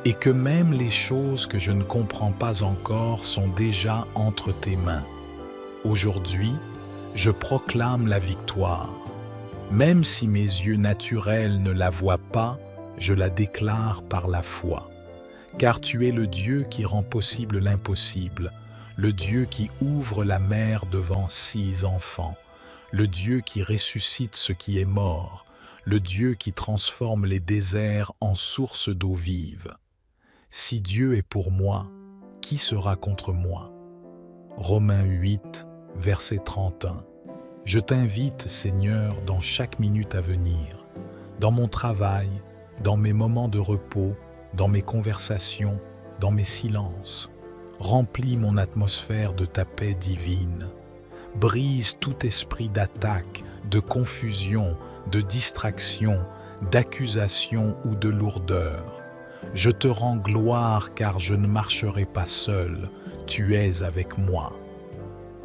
S1: et que même les choses que je ne comprends pas encore sont déjà entre tes mains. Aujourd'hui, je proclame la victoire. Même si mes yeux naturels ne la voient pas, je la déclare par la foi. Car tu es le Dieu qui rend possible l'impossible, le Dieu qui ouvre la mer devant 6 enfants, le Dieu qui ressuscite ce qui est mort, le Dieu qui transforme les déserts en sources d'eau vive. Si Dieu est pour moi, qui sera contre moi? Romains 8, verset 31. Je t'invite, Seigneur, dans chaque minute à venir, dans mon travail, dans mes moments de repos, dans mes conversations, dans mes silences. Remplis mon atmosphère de ta paix divine. Brise tout esprit d'attaque, de confusion, de distraction, d'accusation ou de lourdeur. Je te rends gloire car je ne marcherai pas seul, tu es avec moi.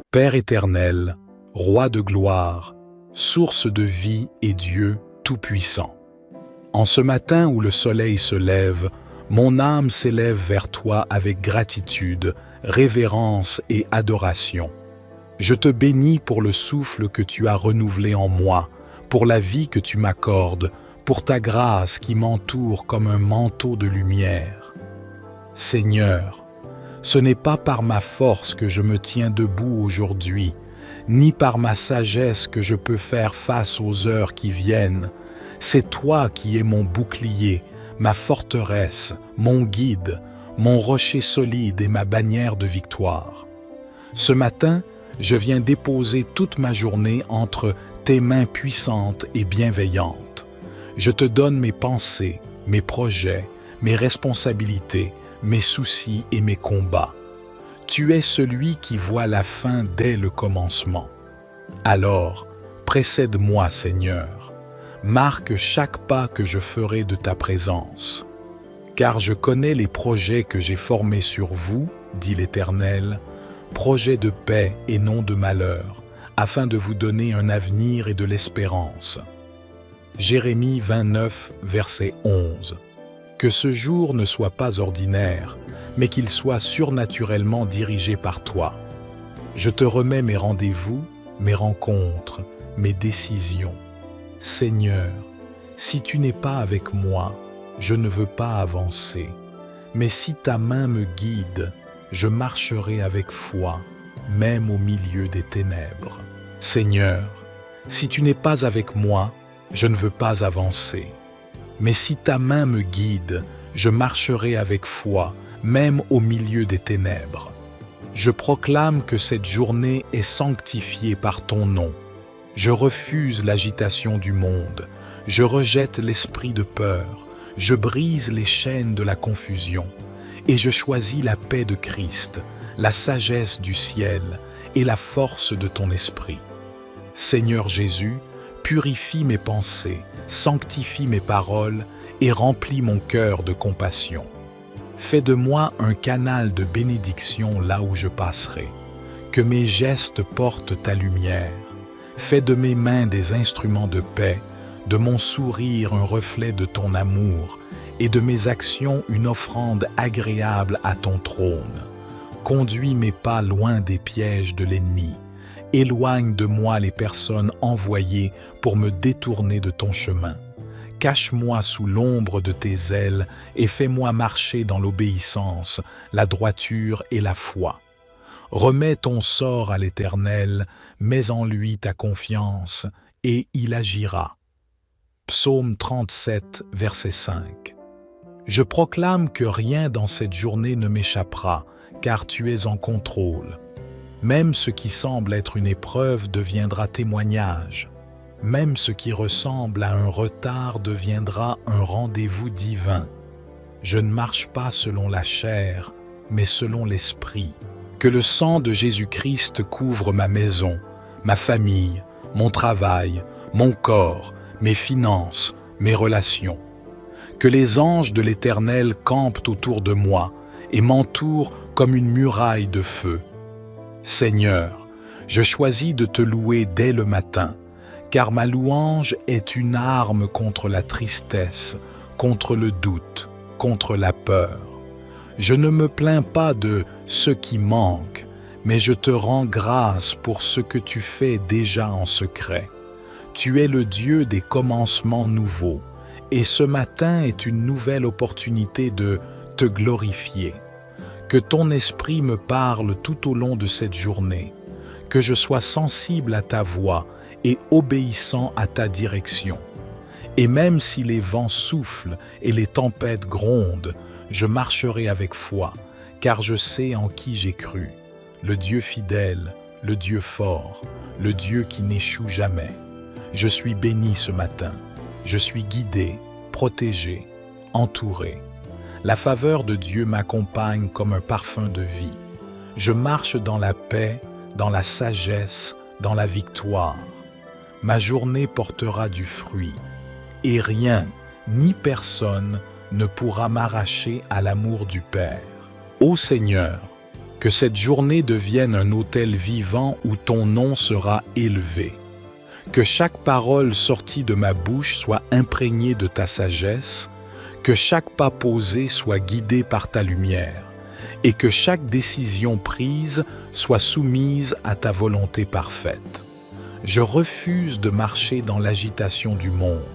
S1: Père éternel, Roi de gloire, source de vie et Dieu tout-puissant. En ce matin où le soleil se lève, mon âme s'élève vers toi avec gratitude, révérence et adoration. Je te bénis pour le souffle que tu as renouvelé en moi, pour la vie que tu m'accordes, pour ta grâce qui m'entoure comme un manteau de lumière. Seigneur, ce n'est pas par ma force que je me tiens debout aujourd'hui, ni par ma sagesse que je peux faire face aux heures qui viennent. C'est toi qui es mon bouclier, ma forteresse, mon guide, mon rocher solide et ma bannière de victoire. Ce matin, je viens déposer toute ma journée entre tes mains puissantes et bienveillantes. Je te donne mes pensées, mes projets, mes responsabilités, mes soucis et mes combats. Tu es celui qui voit la fin dès le commencement. Alors, précède-moi, Seigneur. Marque chaque pas que je ferai de ta présence. Car je connais les projets que j'ai formés sur vous, dit l'Éternel, projets de paix et non de malheur, afin de vous donner un avenir et de l'espérance. Jérémie 29, verset 11. Que ce jour ne soit pas ordinaire, mais qu'il soit surnaturellement dirigé par toi. Je te remets mes rendez-vous, mes rencontres, mes décisions. Seigneur, si tu n'es pas avec moi, je ne veux pas avancer. Mais si ta main me guide, je marcherai avec foi, même au milieu des ténèbres. Seigneur, si tu n'es pas avec moi, je ne veux pas avancer. Mais si ta main me guide, je marcherai avec foi, même au milieu des ténèbres. Je proclame que cette journée est sanctifiée par ton nom. Je refuse l'agitation du monde. Je rejette l'esprit de peur. Je brise les chaînes de la confusion. Et je choisis la paix de Christ, la sagesse du ciel et la force de ton esprit. Seigneur Jésus, purifie mes pensées, sanctifie mes paroles et remplis mon cœur de compassion. Fais de moi un canal de bénédiction là où je passerai. Que mes gestes portent ta lumière. Fais de mes mains des instruments de paix, de mon sourire un reflet de ton amour et de mes actions une offrande agréable à ton trône. Conduis mes pas loin des pièges de l'ennemi. Éloigne de moi les personnes envoyées pour me détourner de ton chemin. Cache-moi sous l'ombre de tes ailes et fais-moi marcher dans l'obéissance, la droiture et la foi. Remets ton sort à l'Éternel, mets en lui ta confiance, et il agira. Psaume 37, verset 5. Je proclame que rien dans cette journée ne m'échappera, car tu es en contrôle. Même ce qui semble être une épreuve deviendra témoignage. Même ce qui ressemble à un retard deviendra un rendez-vous divin. Je ne marche pas selon la chair, mais selon l'esprit. Que le sang de Jésus-Christ couvre ma maison, ma famille, mon travail, mon corps, mes finances, mes relations. Que les anges de l'Éternel campent autour de moi et m'entourent comme une muraille de feu. Seigneur, je choisis de te louer dès le matin, car ma louange est une arme contre la tristesse, contre le doute, contre la peur. Je ne me plains pas de ce qui manque, mais je te rends grâce pour ce que tu fais déjà en secret. Tu es le Dieu des commencements nouveaux, et ce matin est une nouvelle opportunité de te glorifier. Que ton esprit me parle tout au long de cette journée, que je sois sensible à ta voix et obéissant à ta direction. Et même si les vents soufflent et les tempêtes grondent, je marcherai avec foi, car je sais en qui j'ai cru, le Dieu fidèle, le Dieu fort, le Dieu qui n'échoue jamais. Je suis béni ce matin, je suis guidé, protégé, entouré. La faveur de Dieu m'accompagne comme un parfum de vie. Je marche dans la paix, dans la sagesse, dans la victoire. Ma journée portera du fruit, et rien, ni personne, ne pourra m'arracher à l'amour du Père. Ô Seigneur, que cette journée devienne un autel vivant où ton nom sera élevé. Que chaque parole sortie de ma bouche soit imprégnée de ta sagesse, que chaque pas posé soit guidé par ta lumière, et que chaque décision prise soit soumise à ta volonté parfaite. Je refuse de marcher dans l'agitation du monde.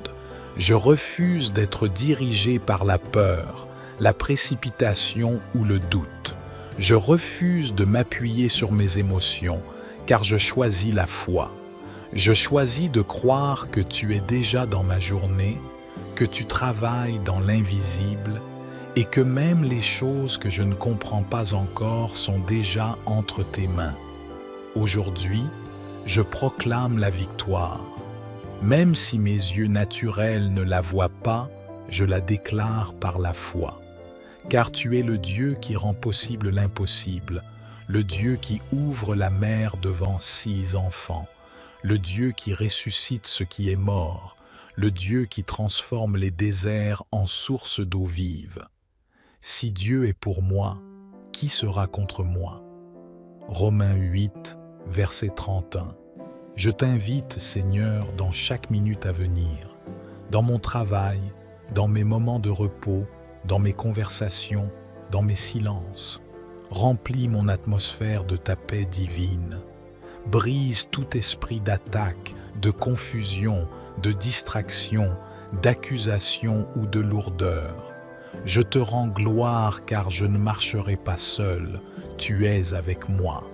S1: Je refuse d'être dirigé par la peur, la précipitation ou le doute. Je refuse de m'appuyer sur mes émotions, car je choisis la foi. Je choisis de croire que tu es déjà dans ma journée, que tu travailles dans l'invisible et que même les choses que je ne comprends pas encore sont déjà entre tes mains. Aujourd'hui, je proclame la victoire. Même si mes yeux naturels ne la voient pas, je la déclare par la foi. Car tu es le Dieu qui rend possible l'impossible, le Dieu qui ouvre la mer devant 6 enfants, le Dieu qui ressuscite ce qui est mort, le Dieu qui transforme les déserts en sources d'eau vive. Si Dieu est pour moi, qui sera contre moi? Romains 8, verset 31. Je t'invite, Seigneur, dans chaque minute à venir, dans mon travail, dans mes moments de repos, dans mes conversations, dans mes silences. Remplis mon atmosphère de ta paix divine. Brise tout esprit d'attaque, de confusion, de distraction, d'accusation ou de lourdeur. Je te rends gloire car je ne marcherai pas seul, tu es avec moi.